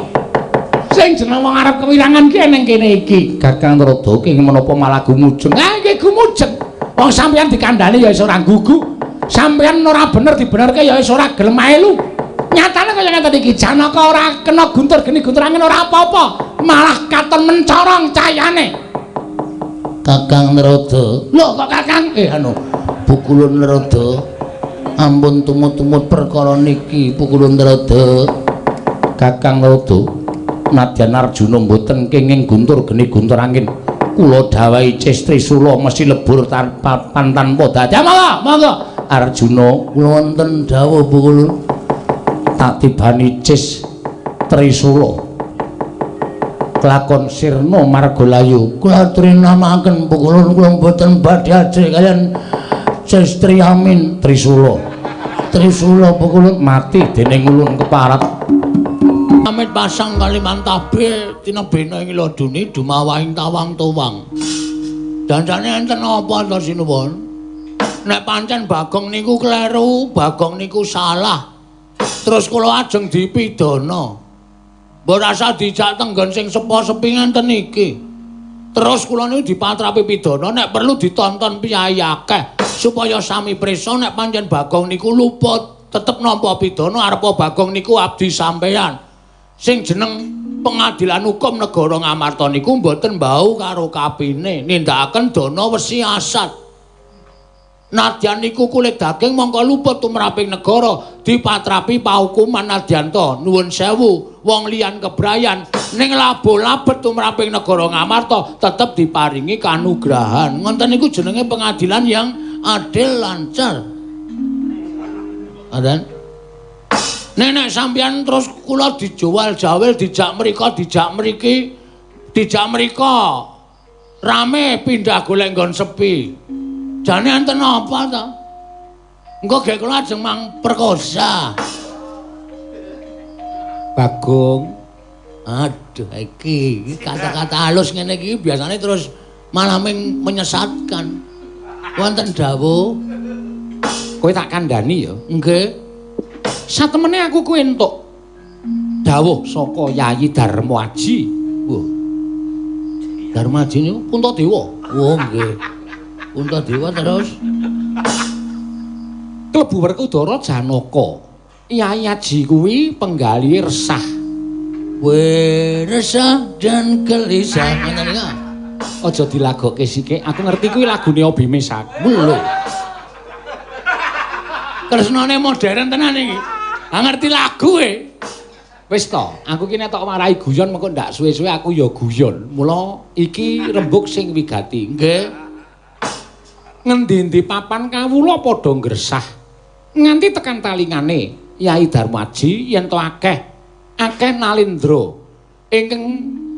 sing jeneng wong arep kewirangan ki ning kene iki. Kakang Narada ki menapa malah gumujeng. Ha iki gumujeng. Wong sampeyan dikandhani ya wis ora gugu. Sampeyan ora bener dibenerke ya wis ora gelem melu. Nyatane kaya ngeten iki Janaka ora kena guntur geni guntur angin ora apa-apa. Malah katon mencorong cahayane. Kakang Narada. Lho kok Kakang? Pukulun Narada. Ampun tumut-tumut perkara niki Pukulun Narada. Kakang Narada, nadyan Arjuna mboten kenging guntur geni guntur angin. Kula dawahi Cis Trisula mesti lebur tanpa dadi. Monggo. Arjuna, kula wonten dawuh Pukulun. Tak tibani Cis Trisula. Kelakon Sirna Margalayu kula aturi namaken pukulun kula boten badhe ajrih kaliyan Sestri Amin Trisula pukulun mati dening ulun keparat amit pasang kaliman tabe tinebena ing ladune dumawahing tawang towang dandane enten apa to sinuwun nek pancen Bagong niku kleru Bagong niku salah terus kula ajeng dipidana mbok rasa dijak tenggon sing sepo-sepi ngenten iki. Terus kula niku dipatrapi pidana nek perlu ditonton piyai akeh supaya sami prisa nek pancen Bagong niku luput, tetep nampa pidana arepa Bagong niku abdi sampeyan. Sing jeneng pengadilan hukum negara Ngamarta niku mboten bau karo kapine, nindakaken dana wesi asat. Nadyan niku kulit daging mongko luput tumraping negara dipatrapi pahukuman nadyan to nuwun sewu wong liyan kebrayan ning labo-labet tumraping negara Ngamarta tetep diparingi kanugrahan ngoten niku jenenge pengadilan yang adil lancar. Adan nenek sampeyan terus kula dijual-jawil dijak mriki rame pindah golek nggon sepi. Jane enten apa ta? Engko gek kula ajeng mang perkosa. Bagong. Aduh iki kata-kata halus ngene iki biasane terus malah menyesatkan. Wonten dawuh. Kowe tak kandhani ya? Nggih. Satemene aku kuwi entuk dawuh saka Yayi Darmaji. Wah. Darmaji niku Puntadewa. Oh nggih. Puntadewa terus klebu Werkudara Janaka. Yayi Aji kuwi penggali resah. Resah dan gelisah. Ngoten niku. Aja dilagokke sithik. Aku ngerti kuwi lagune Obi Mesak. Lho. Tresnane modern tenan iki. Ngerti lagu e. Wis to, aku ki nek tok marahi guyon mengko ndak suwe-suwe aku ya guyon. Mula iki rembug sing wigati. Nggih. Ngendi-endi papan kawula padha ngresah nganti tekan talingane Yayi Darmaji yen to akeh nalindra ingkang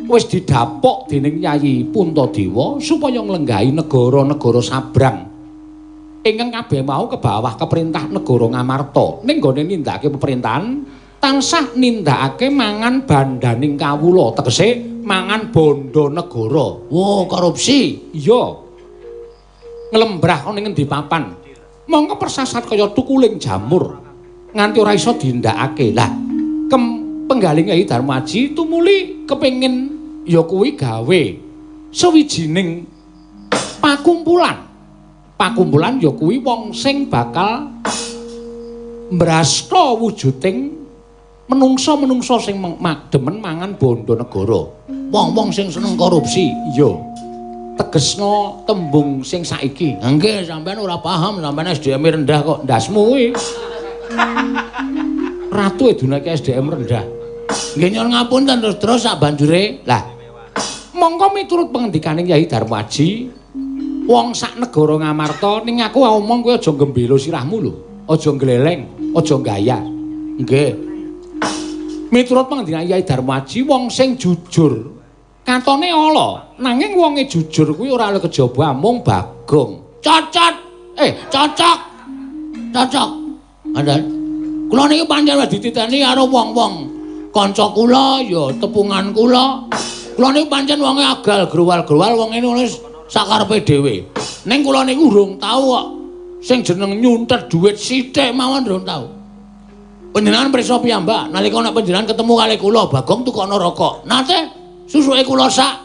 wis didapuk dening Yayi Puntadewa supaya nglenggahi negara-negara sabrang ingkang kabeh mau ke bawah keperintah negara Ngamarta ning gone nindakake pemerintahan tansah nindakake mangan bandaning kawula tegese mangan bondo negara. Wo korupsi. Iya. Nglembrah ana ing ngendi papan. Mongko persasat kaya tukuling jamur. nganti ora iso dindakake. Lah, penggaling Kyai Darmaji tumuli kepengin ya kuwi gawe sawijining pakumpulan. Pakumpulan ya kuwi wong sing bakal mbrasta wujuding menungsa-menungsa sing demen mangan bondo negara. Wong-wong sing seneng korupsi, iya. Tegesno tembung sing saiki. Nggih, sampean ora paham, sampean SDM rendah kok ndasmu kuwi. Ratu edunake SDM rendah. Nggih nyuwun ngapunten terus sak banjure. Lah, mongko miturut pengendikaning Kyai Darmaji, wong sak negara ngamarta ning aku omong kowe aja gembelo sirahmu lho. Aja gleleng, aja gaya. Nggih. Miturut pengendikaning Kyai Darmaji, wong sing jujur katone ala, nanging wonge jujur kuwi ora oleh kejaba mung Bagong. Cocok. Cocok. Cocok. Andal. Kula niki pancen dititeni karo wong-wong kanca kula ya tepungan kula. Kula niku pancen wonge agal growal-growal wong ngene wis sakarepe dhewe. Ning kula niku urung tau kok sing jeneng nyuntet dhuwit sithik mawon urung tau. Panjenengan prisa piyambak nalika nek panjenengan ketemu kali kula Bagong tukokno rokok. Nate susuke kula sak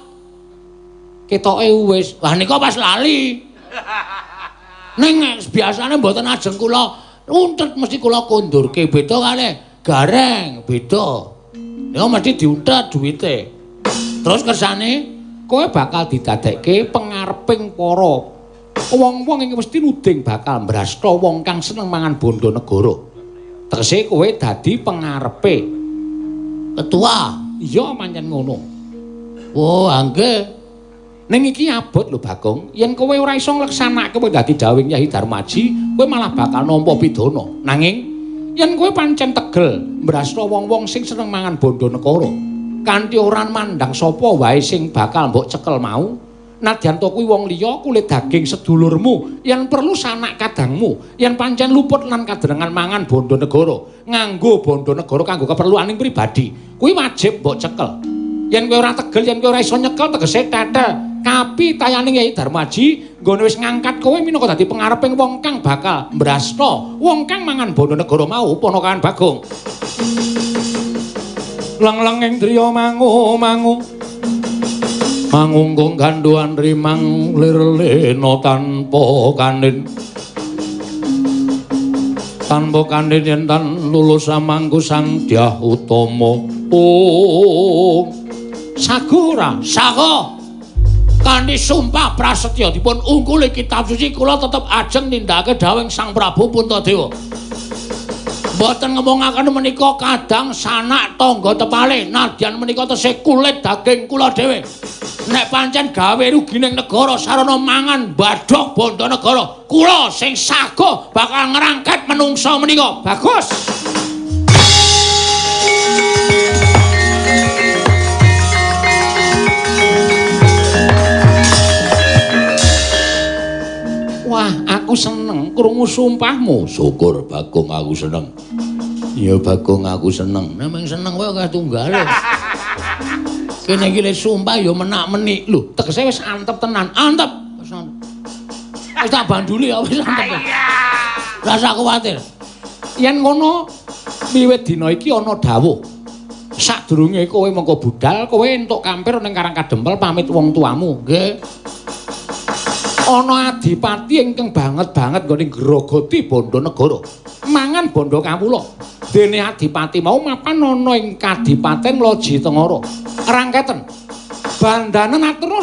ketoke wis. Wah nika pas lali. Ning biasane mboten ajeng kula untet mesti kula kondurke beda kalih gareng beda. Nika mesti diuntet duwite. Terus kersane kowe bakal didadekke pengareping para wong-wong iki mesti nuding bakal mbrasta wong kang seneng mangan bondo negara. Tegese kowe dadi pengarepe ketua. Iya pancen ngono. Oh, angge. Ning iki abot lho Bagong, yen kowe ora iso ngleksanake kowe dadi dawuhing Kyai Darmaji, kowe malah bakal nampa pidana. Nanging yen kowe pancen tegel mbrasta wong-wong sing seneng mangan bondo negara, kanthi ora mandang sapa wae sing bakal mbok cekel mau, nadyan to kuwi wong liya kulit daging sedulurmu, yen perlu sanak kadangmu, yen pancen luput lan kadenengan mangan bondo negara, nganggo bondo negara kanggo keperluaning pribadi, kuwi wajib mbok cekel. Yen kowe ora tegel, yen kowe ora iso nyekel tegese tetel. Kapi tayaning Kyai Darmaji nggone wis ngangkat kowe minangka dadi pengareping wong kang bakal mbrasta wong kang mangan bondo negara mau ponakan Bagong. Leng-leng ing driya mangu-mangu mangunggung ganduan rimang lir-lena tanpa kanin yen tan lulus samangku sang Dyah Utama. Oh Sagora, sago kanthi sumpah prasetya dipun ungkuli kitab suci kula tetep ajeng nindakake dawuhing Sang Prabu Puntadewa. Mboten ngomongaken menika kadang sanak tangga tepale nadyan menika tesih kulit daging kula dhewe. Nek pancen gawe rugining negara sarana mangan badhok bondo negara, kula sing sago bakal ngrangket menungsa menika. Bagus. Wah, aku seneng krungu sumpahmu. Syukur Bagong aku seneng. Ya Bagong aku seneng. Nemeng seneng wae akeh tunggale. Kene iki le sumpah ya menak-menik. Lho, tegese wis antep tenan. Antep. Wis tak banduli ya wis antep. Ora usah kuwatir. Yen ngono wiwit dina iki ana dawuh. Sadurunge kowe mengko budal, kowe entuk kampir ning Karang Kadempel pamit wong tuamu. Nggih. Ana adipati ingkang banget-banget nggone ngrogoti bondo negara. Mangan bondo kawula. Dene adipati mau mapan ana ing Kadipaten Loji Tengara. Rangketen. Bandanen atur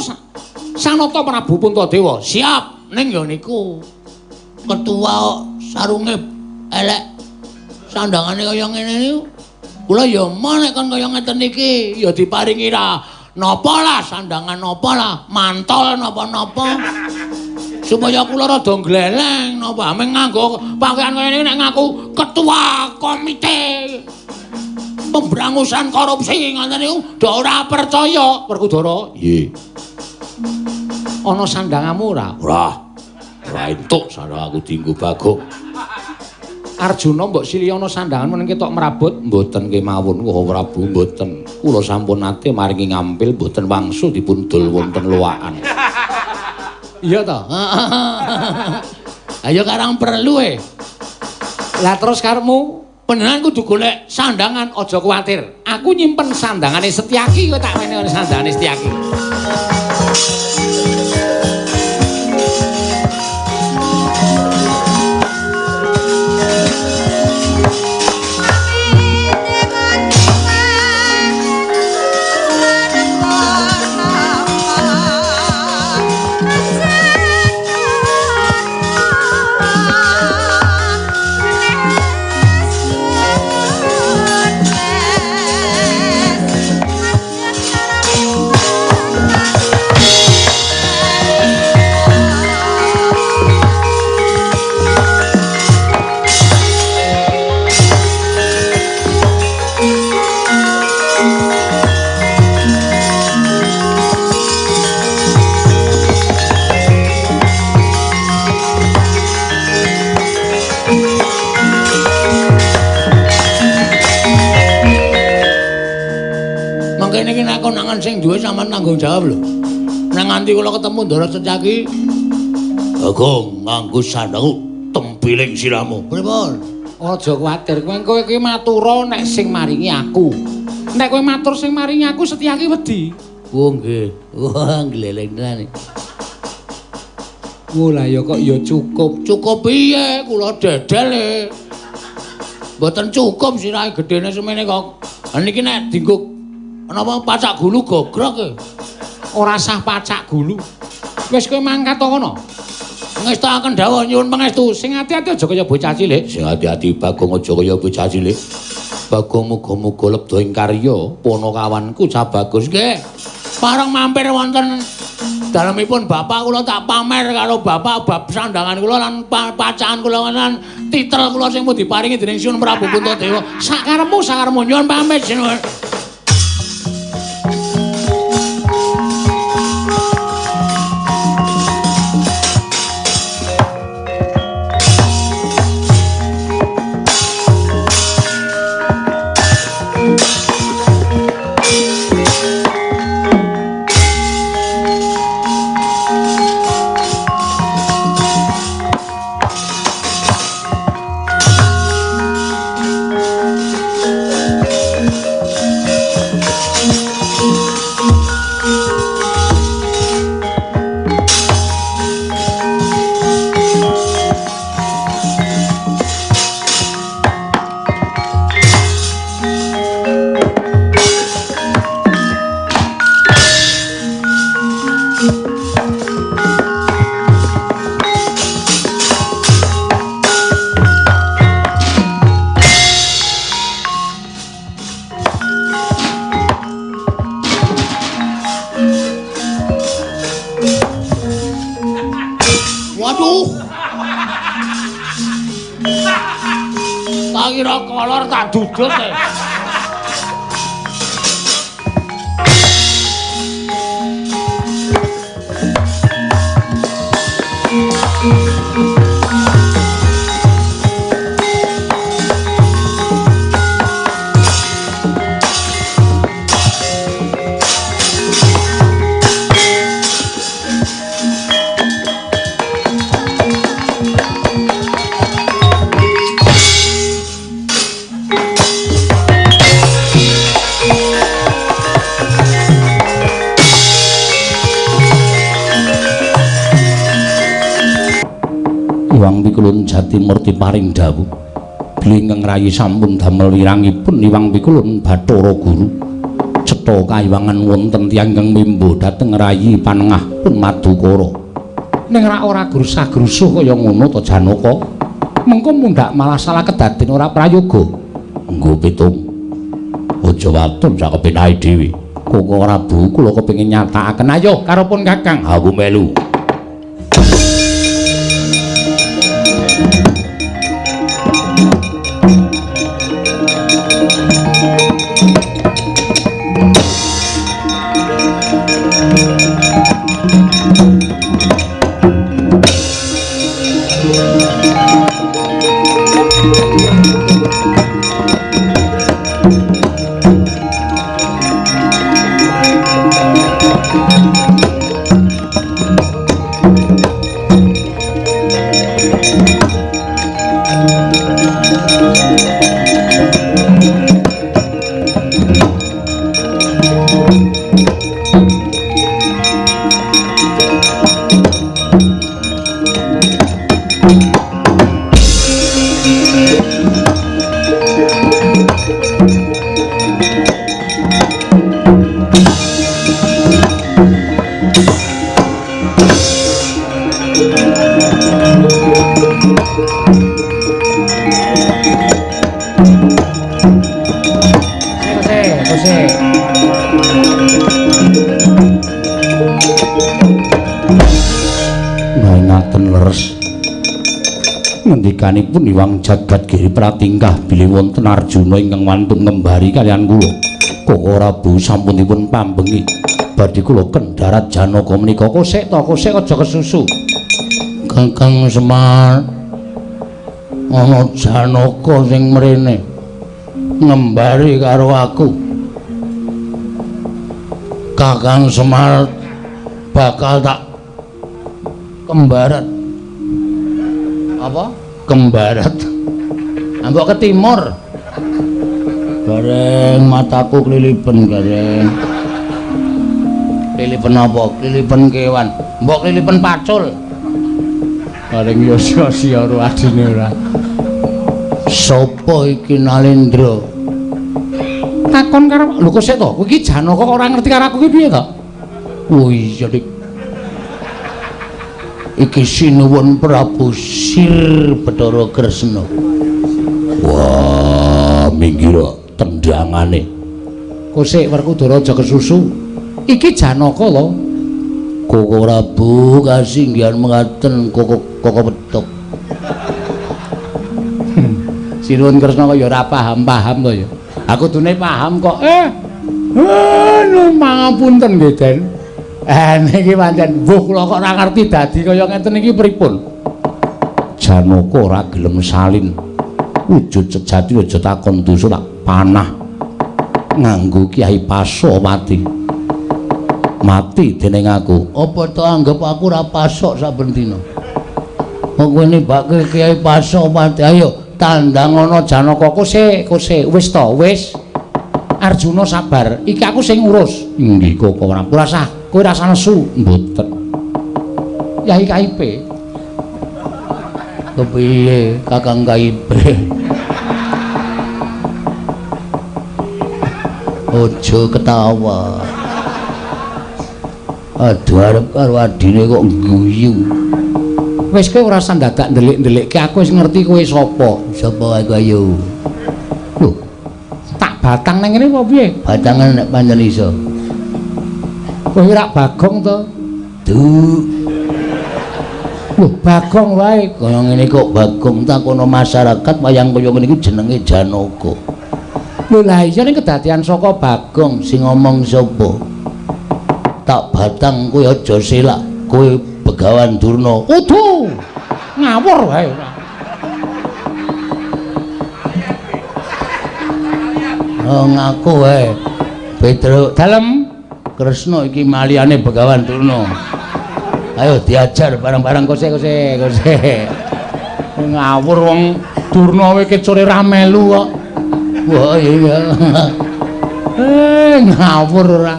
Sanata Prabu Puntadewa. Siap ning ya niku. Ketua sarunge elek. Sandangane kaya ngene niku. Kula ya nek kon kaya ngeten iki ya diparingi ra napa lah sandangan napa lah mantol napa-napa supaya kula rada gleleng napa ameng nganggo pakaian kaya ngene nek ngaku ketua komite pemberangusan korupsi ngoten niku do ora percaya Werkudara. Nggih. Ana sandanganmu ora? Ora entuk sandang aku dienggo Bagong. Arjuna mbok sili ana sandangan meneng ketok merabut mboten kemawon Wah Prabu mboten kula sampun nate maringi ngampil mboten wangsul dipun dol wonten loakan. Iya ta? Ayo karang perlu Lah terus karemu Beneran kudu golek sandangan, aja kuwatir. Aku nyimpen sandangane Setyaki, kowe tak meneh sandangane Setyaki. Konangan sing duwe sampean tanggung jawab lho. Nang nganti kula ketemu Ndara Setyaki, Bagong nganggo sandang tempiling siramu. Pripun? Aja kuwatir, kowe iki matura nek sing maringi aku. Nek kowe matur sing maringi aku Setyaki wedi. Oh nggih. Wah, gleleng tenan. Oh lah ya kok ya cukup. Cukup piye? Kula dedel e. Mboten cukup sirahe gedene semene kok. Ha niki nek dienggo napa pacak gulu gogrok e. Ora sah pacak gulu. Wis kowe mangkat to kono. Ngestakaken dawuh nyuwun pangestu, sing ati-ati aja kaya bocah cilik. Sing ati-ati Bagong aja kaya bocah cilik. Bagong muga-muga lebda ing karya ponokawanku Cah Bagus nggih. Pareng mampir wonten dalemipun bapak kula tak pamer karo bapak bab sandangan kula lan pacakan kula lan titel kula sing pun diparingi dening Sun Prabu Puntadewa. Sakarepmu nyuwun pamit jenengan. Kira kolor tak dudut e. Iwang Pikulun Jatimurti paring dawuh bilih ingkang rayi sampun damel wirangipun Iwang Pikulun Bathara Guru cetha kayiwangan wonten tiyang ingkang mimba dhateng rayi panengahipun Madukara ning ora grusak-grusuh kaya ngono to Janaka mengko mundhak malah salah kedaden ora prayoga nggo pitung aja waton sak kepenahe dhewe kok ora bu kula kepengin nyatakaken ayo karepun Kakang aku melu. Ngendikanipun Iwang Jagat Giri Pratingkah bilih wonten Arjuna ingkang wantun ngembari kaliyan kula. Kok ora Bu sampun dipun pambengi badhe kula kendharat Janaka menika. Kosek aja kesusu. Kakang Semar ana Janaka sing mrene ngembari karo aku. Kakang Semar bakal tak kembarat. Apa? Kembarat. Ambok ke timur. Bareng mataku kelilipen gareng. Kelilipen apa? Kelilipen kewan. Mbok kelilipen pacul. Bareng yo sia-sia ora adine ora. Sopo iki Nalendra? Takon karo lho kok sik to? Kowe iki Janaka kok ora ngerti karo aku iki piye to? Oh iya Dik. Iki sinuwun Prabu Sir Bathara Kresna. Wah, minggir tendangane. Kosek Werkudara aja kesusu. Iki Janaka lho. Koko Prabu kasinggihan mengaten koko petuk. Sinuwun Kresna kok ya ora paham-paham to ya. Aku dune paham kok. Mangapunten nggih, Den. Niki pancen mbuh kula kok ora ngerti dadi kaya ngeten iki pripun. Janaka ora gelem salin. Wujud sejati aja takon dosa tak panah. Nganggo Kyai Pasopati. Mati dening aku. Apa to anggap aku ora pasok saben dina? Kok kowe nibake Kyai Pasopati. Ayo tandang ana Janaka kose wis to, wis. Arjuna sabar, iki aku sing ngurus. Inggih kok ora usah. Kowe rasa nesu mboten. Yai KIP. Kepiye Kakang KIP? Ojo ketawa. Aduh arep karo adine kok guyu. Wis kowe ora usah dadak ndelik-ndelikke aku wis ngerti kowe sapa. Sapa aku ayo. Lho. Tak batang nang ngene apa piye? Batangan nek pancen iso. Kowe ora Bagong to? Duh. Loh, Bagong wae. Kaya ngene kok Bagong takono masyarakat wayang kaya ngene iki jenenge Janaka. Lho lah iya ning kedadian saka Bagong sing ngomong sapa? Tak batang kowe aja selak. Kowe Begawan Durna. Udu. Ngawur wae ora. Oh ngaku wae. Petruk dalem Kresna iki maliyane Begawan Durna. Ayo diajar bareng-bareng kose. Ngawur wong Durna wae kecore ra melu kok. Wah iya. Ngawur ora.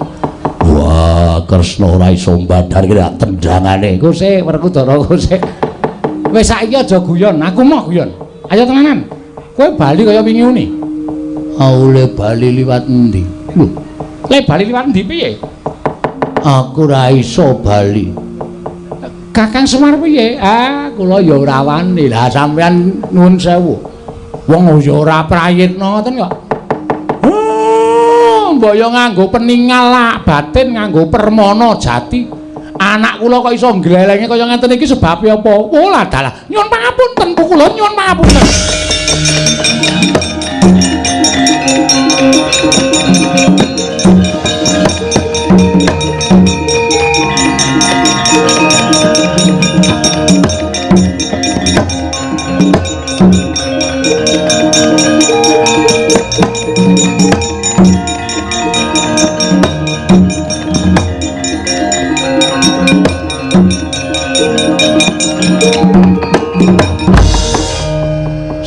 Wah, Kresna ora iso mbadar iki tendangane. Kose Werkudara kose. Wis saiki aja guyon, aku mau guyon. Ayo tenanan. Kowe bali kaya wingi uni. Aule bali liwat endi? Lho, le bali liwat endi piye? Aku ora iso bali. Kakang Semar piye? Kula ya ora wani. Lah sampean nuwun sewu. Wong ya ora prayitna ngoten kok. Mbok ya nganggo peningal lak batin, nganggo permana jati. Anak kula kok iso glelenge kaya ngeten iki sebabe apa? Oh lah dalah. Nyuwun pangapunten kula, nyuwun pangapunten.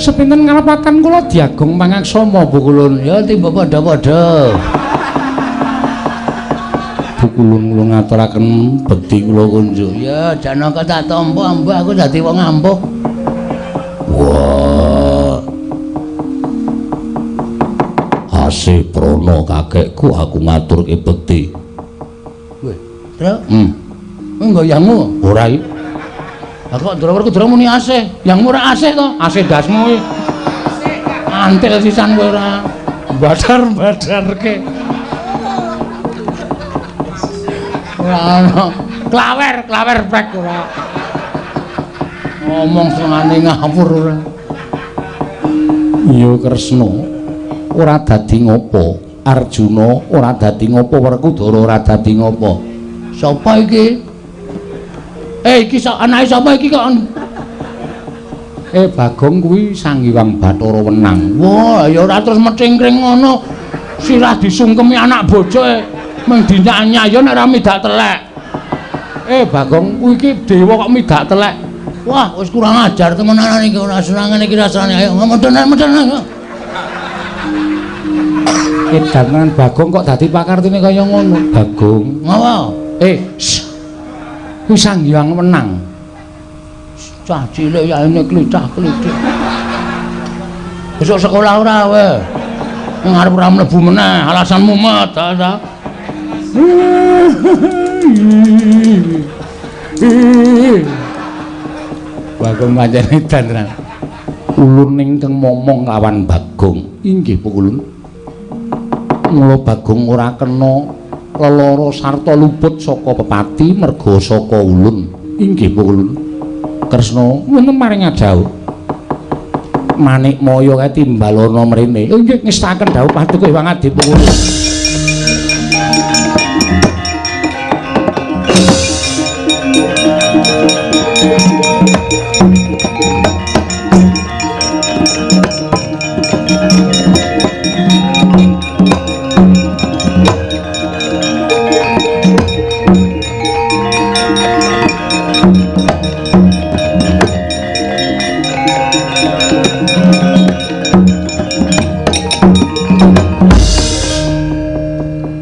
Sepinten wonten ngarepaken kula diagung pangaksama Bu Kulun. Ya timba padha-padha. Bu Kulun kula ngaturaken bekti kula kunjuk. Ya janaka tak tampa ambuh aku dadi wong ampuh. Wah. Asih prana kakekku aku ngaturke bekti. Weh, Dra. Engko yangmu ora iki. Lah kok Ndrawar Kudra muni asih, yangmu ora asih to? Asih dasmu iki. Antil sisan kowe ora. Badar-badarke. Ora ono. Klawer prek ora. Ngomong sengane ngawur ora. Iya Kresna. Ora dadi ngopo? Arjuna ora dadi ngopo? Werkudara ora dadi ngopo? Sapa iki? Iki anake sapa iki kok? Bagong kuwi Sang Hyang Bathara Wenang. Wah, ya ora terus metingkring ngono. Sirah disungkemi anak bojoke. Mung dinyanyi nek ora midak telek. Bagong kuwi iki dewa kok midak telek. Wah, wis kurang ajar temenan iki ora senengane iki rasane. Ayo medhen. Edangan Bagong kok dadi pakartine kaya ngono. Bagong. Ngopo? Kuwi Sang Hyang Wenang. Cah cilik ya ini klithah-klithik. Besok sekolah ora kowe. Ning arep ora mlebu meneh, alasan mumet ta. Bagong pancen edan tenan. Ulun ingkang momong lawan Bagong. Inggih Bu Kulun. Mula Bagong ora kena lelara sarta luput saka pepati merga saka ulun. Inggih Bu Kulun. Kresna wonten maring adhawuh. Manikmaya kae timbalana mrene. Inggih ngestaken dawuh paduka Hyang Adi Bu Kulun.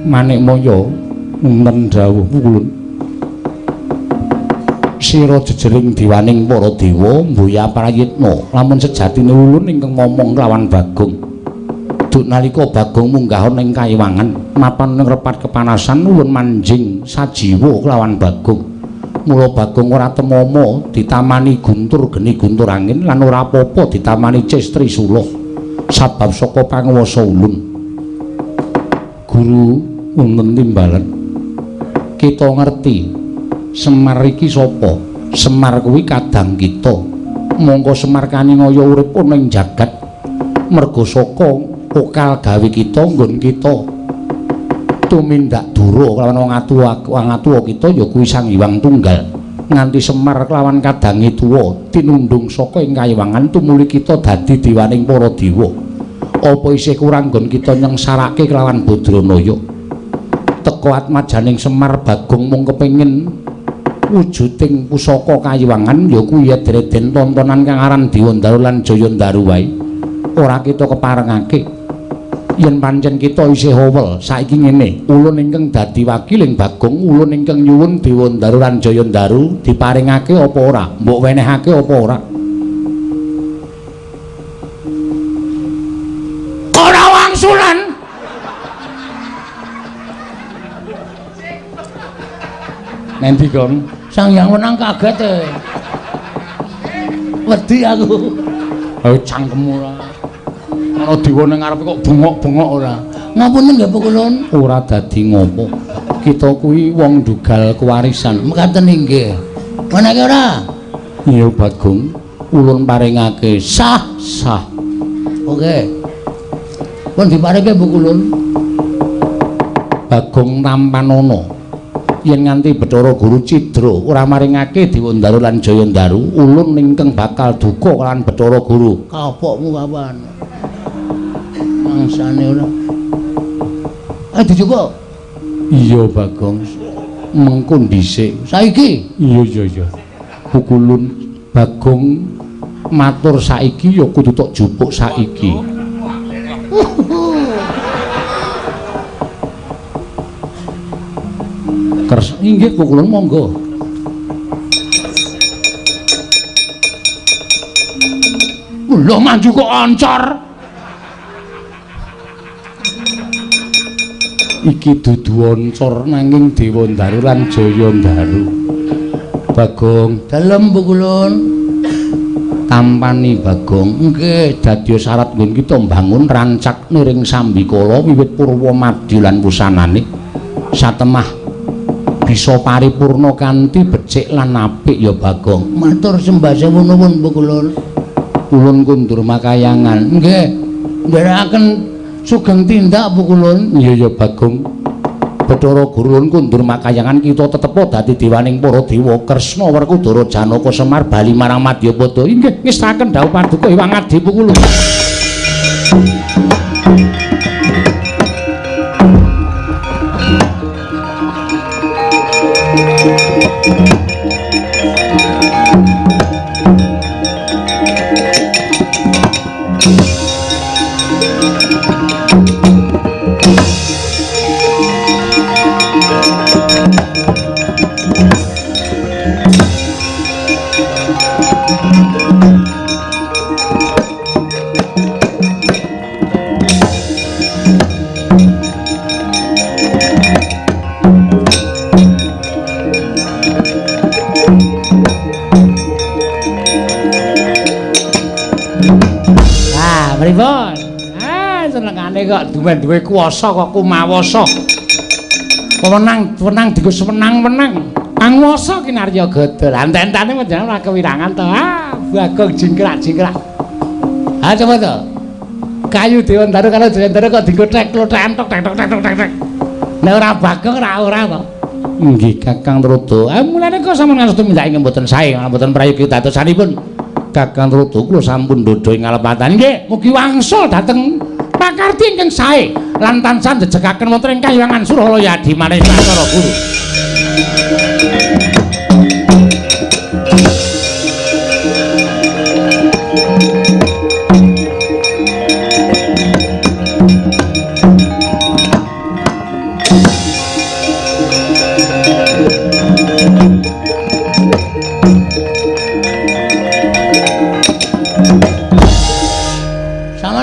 Manikmaya wonten dawuh Kulun. Sira jejering diwaning para dewa mbuya prayitna lamun sejatine ulun ingkang momong lawan Bagong. Duk nalika Bagong munggah ning kayiwangan mapan ning repat kepanasan ulun manjing sajiwa kelawan Bagong. Mula Bagong ora temomo ditamani guntur geni guntur angin lan ora apa-apa ditamani cis trisula sabab saka panguwasa ulun. Guru wonten timbalan kita ngerti Semar iki sapa? Semar kuwi kadang kita. Monggo Semar kaningaya urip ana ing jagat merga saka okal gawe kita nggon kita tumindak dura kelawan wong atuwa kita ya kuwi Sang Hyang Tunggal. Nganti Semar kelawan kadange tuwa tinundung saka ing kayiwangan tumuli kita dadi dewaning para dewa. Apa isih kurang nggon kita nyengsarake kelawan Badranaya? Teka atmajaning Semar Bagong mung kepengin wujuding pusaka kayiwangan ya kuwi dreden tontonan kang aran Dewandaru lan Jayandaru wae. Ora kita keparengake yen pancen kita isih howel saiki ngene, ulun ingkang dadi wakiling Bagong, ulun ingkang nyuwun Dewandaru lan Jayandaru diparingake apa ora? Mbok wenehake apa ora? Ora wangsulan. Nanti Gong, Sang Hyang Wenang kaget wedi aku. Ayo cangkemmu ora. Ana dewa ning ngarepe kok bengok-bengok ora. Ngapunten nggih Bu Kulun? Ora dadi ngopo. Kita kuwi wong dugal kewarisan. Mekaten inggih. Menake ora? Iya Bagong, ulun paringake sah. Oke. Pun diparingke Bu Kulun. Bagong Tampanana. Yen nganti Bathara Guru Cidra ora maringake Dewandaru lan Jayandaru, ulun ingkang bakal duka kelawan Bathara Guru. Kapokmu kapan? Mangsane ora. Dicoba. Iya Bagong. Mengko dhisik. Saiki? Iya. Pukulun Bagong matur saiki ya kudu tok jupuk saiki. Kers inggih pukulun monggo. Lho maju kok ancor. Iki dudu ancor nanging Dewa Ndaru lan Jaya Ndaru. Bagong dalem pukulun. Tampani Bagong nggih dadi syarat nggon kita mbangun rancak niring Sambikala wiwit purwa madya lan wusanane satemah bisa paripurna kanthi becik lan apik ya Bagong. Matur sembah sewu nuwun pukulun. Kulun kundur makayangan. Nggih, nderekaken sugeng tindak pukulun. Iya ya Bagong. Bathara Gurun kundur makayangan kita tetepo dadi dewaning para dewa Kresna Werkudara Janaka Semar bali marang Madyapada. Inggih ngestaken dawuh paduka Hyang Adi pukulun. Pripun? Senengane kok duwe kuwasa kok kumawasa. Wenang digus menang-menang. Panguwasa kinarya gadal. Anten-antene panjenengan ora kewirangan to. Bagong jingkrak-jingkrak. Coba to. Kayu Dewa Ndaru karo Jaya Ndaru kok digothek klotheken tok. Nek ora Bagong ora to. Nggih Kakang Trudo. Mulane kok sampeyan ngastu mindhake mboten sae, mboten prayogi dadosanipun. Kakang Trudo kula sampun ndodho ing ngalepatan. Nggih, mugi wangsul dhateng pakarti ingkang sae lan tansah njejegaken wonten ing Kahyangan Suralaya Adi maneh Bathara Guru.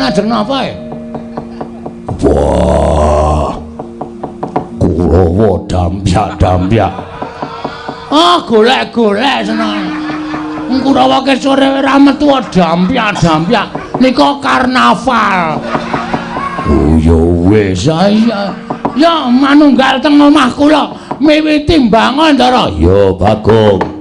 Ajeng napa ya? Wah. Kurawa dampyak-dampyak. Golek-golek seneng. Kurawa ke sore ora metu dampyak-dampyak. Nika karnaval. Oh ya wis ya manunggal teng omah kula miwiti mbangun Ndara. Ya Bagong.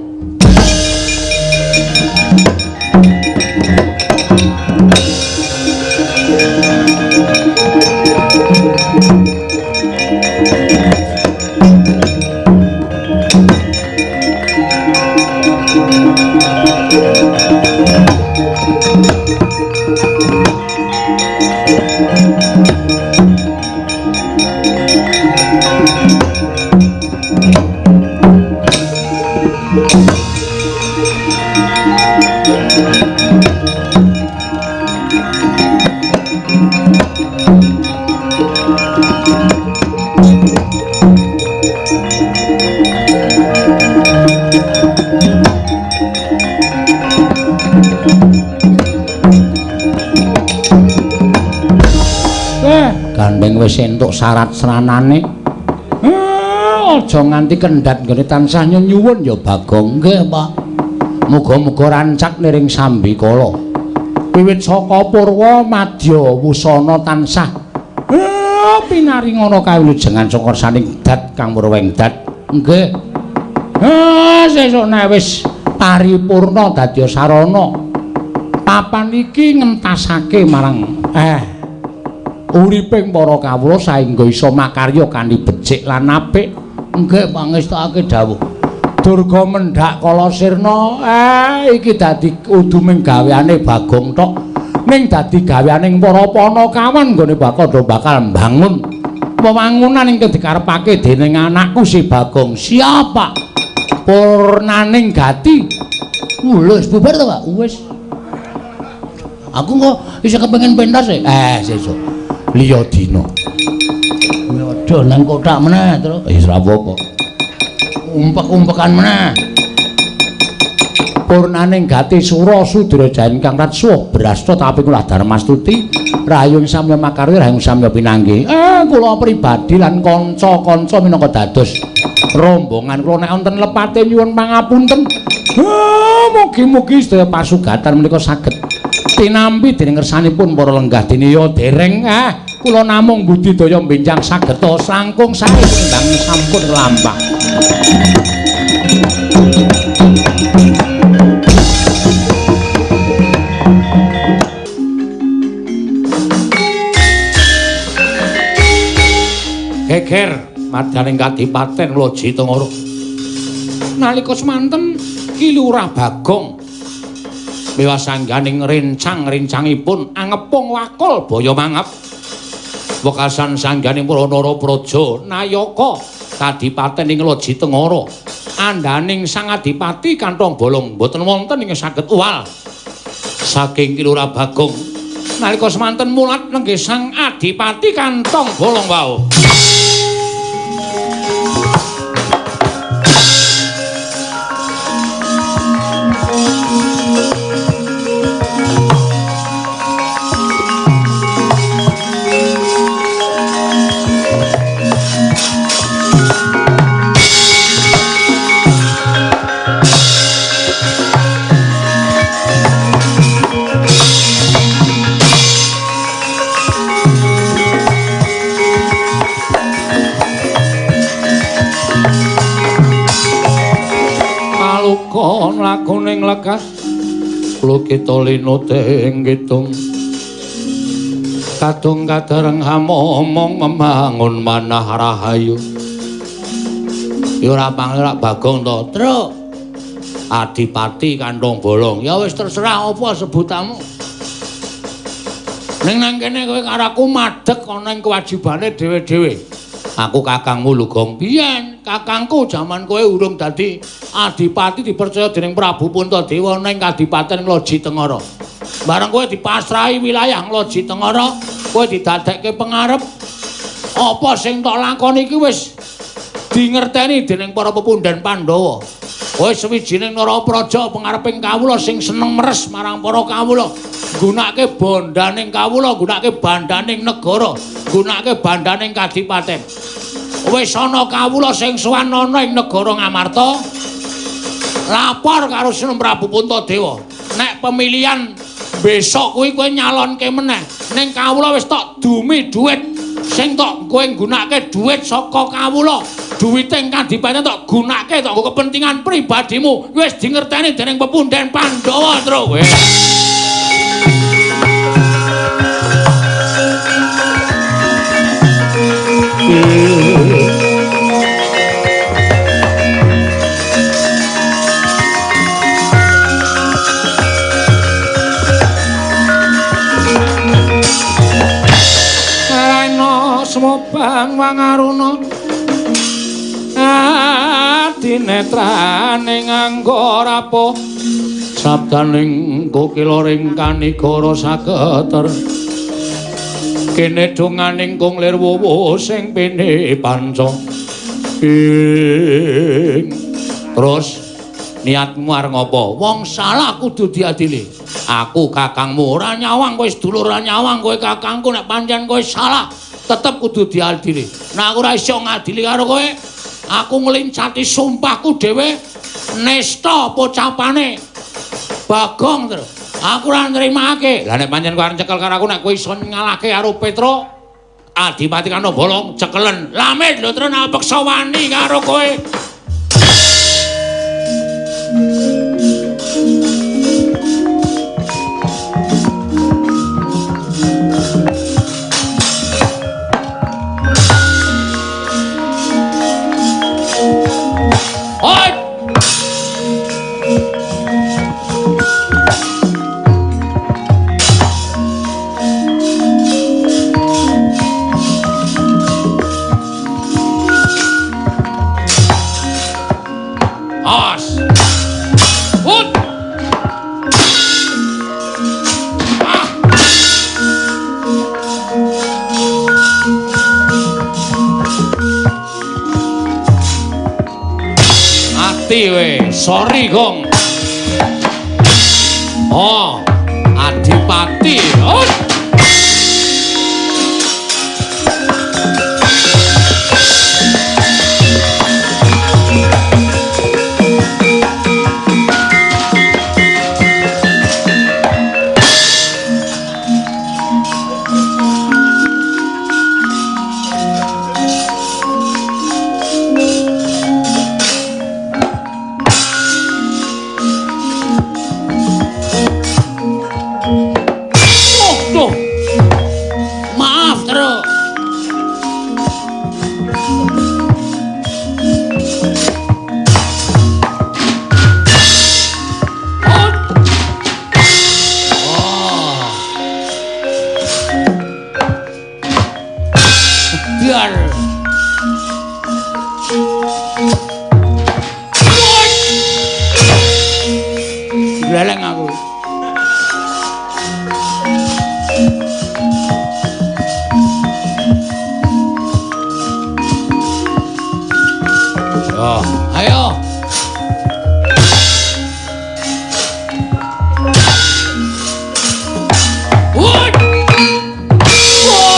Gandeng wis entuk syarat seranane. Aja nganti kendhat nggone tansah nyuwun ya Bagong. Nggih, Pak. Muga-muga rancak niring Sambikala. Wiwit saka purwa madya wusana tansah pinaringana kawilujengan sangkarsaning dat Kang Purwengdat. Nggih. Sesuk nek wis paripurna dadi sarana papan iki ngentasake marang uriping para kawula saengga isa makarya kanthi becik lan apik. Nggih pangestakake dawuh Durga mendhak kala sirna. Iki dadi uduming gaweane Bagong tok, ning dadi gaweaning para Panakawan nggone bakal mbangun wewangunan ingkang dikarepake dening anakku si Bagong. Siapa? Purnaning Gati. Wis bubar to, Pak? Wis. Aku kok isih kepengin pentas e. Sesuk. Liya dina. Aduh nang kotak meneh terus. Wis ora apa-apa. Umpek-umpekan meneh. Purnaning gati sura Sudraja ingkang ratsuh brasta tapi kula Darmastuti rayung samya makarya rayung samya pinanggih. Kula pribadi lan kanca-kanca minangka dados rombongan kula nek wonten lepate nyuwun pangapunten. Mugi-mugi sedaya pasugatan menika saged tinampi dening ngersanipun para lenggah diniya dereng. Kula namung budidaya benjang saged langkung sae tindang sampun lampah. Geger madyaning Kadipaten Loji Tengara. Nalika semanten Ki Lurah Bagong miwasangganing rencang-rencangipun angepung wakul baya mangap. Wekasan sangganing Pranara Praja Nayaka Kadipaten ing Loji Tengara. Andaning Sang Adipati kantong bolong boten wonten ing saged uwal saking Ki Lurah Bagong. Nalika semanten mulat nenggih Sang Adipati kantong bolong wau. Lakuning lekas kula kita linute ing kitung kadung kadareng hamomong membangun manah rahayu ya ora pangira Bagong to Truk Adipati kantong bolong ya wis terserah apa sebutanmu ning nang kene kowe karo aku madhek ana ing kewajibane dhewe-dhewe aku kakangmu Lugong biyen kakangku jaman kowe urung dadi Adipati dipercaya dening Prabu Puntadewa ning Kadipaten Loji Tengara. Bareng kowe dipasrahi wilayah Loji Tengara, kowe didadekke pengarep. Apa sing tok lakoni iki wis dingerteni dening para pepundhen Pandhawa. Kowe sawijining Narapraja pengareping kawula sing seneng meres marang para kawula. Gunakake bandaning kawula, gunakake bandaning negara, gunakake bandaning Kadipaten. Wis ana kawula sing sowan ana ing negara Ngamarta. Lapor karo Sunan Prabu Puntadewa. Nek pemilihan besok kuwi kowe nyalonke meneh. Ning kawula wis tok dumi dhuwit sing tok kowe nggunakake dhuwit saka kawula. Dhuwite ing Kadipaten tok gunakake tok nggo kepentingan pribadimu. Wis dingerteni dening pepundhen Pandhawa, Tru. Semobang wangaruna dinetraning nganggo rapuh sabdaning kokiloring kanigara saketer kene donganing kunglir wuwu sing pene panca terus niatmu arep ngopo wong salah kudu diadili aku kakangmu ora nyawang kowe sedulur ora nyawang kowe kakangku nek pancen kowe salah tetep kudu diadili. Nah aku ora iso ngadili karo kowe. Aku ngelincati sumpahku dhewe nesta pocapane Bagong terus. Aku ora nrimake. Lah nek pancen kowe arep cekel karo aku nek kowe iso ngalahke karo Petro Adipati kano bolong cekelen. Lamit lho terus nek peksa wani karo kowe. Adipati we. Sorry, Gong. Oh, Adipati. Oh. Leleng aku. Yo, ayo. Woi. Wah.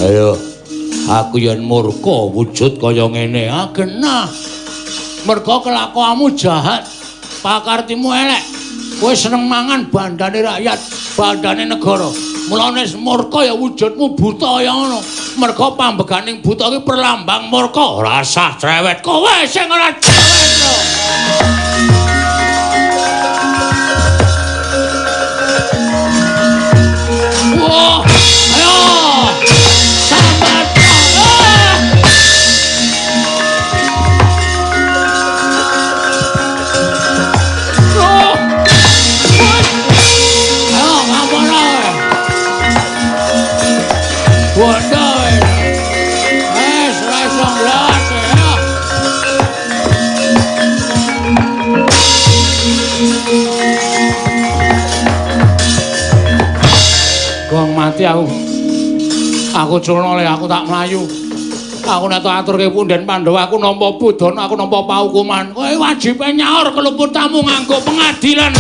Ayo, aku yen murka wujud kaya ngene, genah. Merga kelakuanmu jahat, pakartimu elek. Kowe seneng mangan bandane rakyat, bandane negara. Mulane murka ya wujudmu buta kaya ngono. Merga pambeganing buta iki perlambang murka. Ora sah cerewet kowe sing ora cerewet lho. Wah, ayo. Mati aku culana oleh aku tak mlayu. Aku nek tak aturke punden Pandhawa aku nampa budana, aku nampa paukuman. Kowe wajib nyaur keluputamu nganggo pengadilan.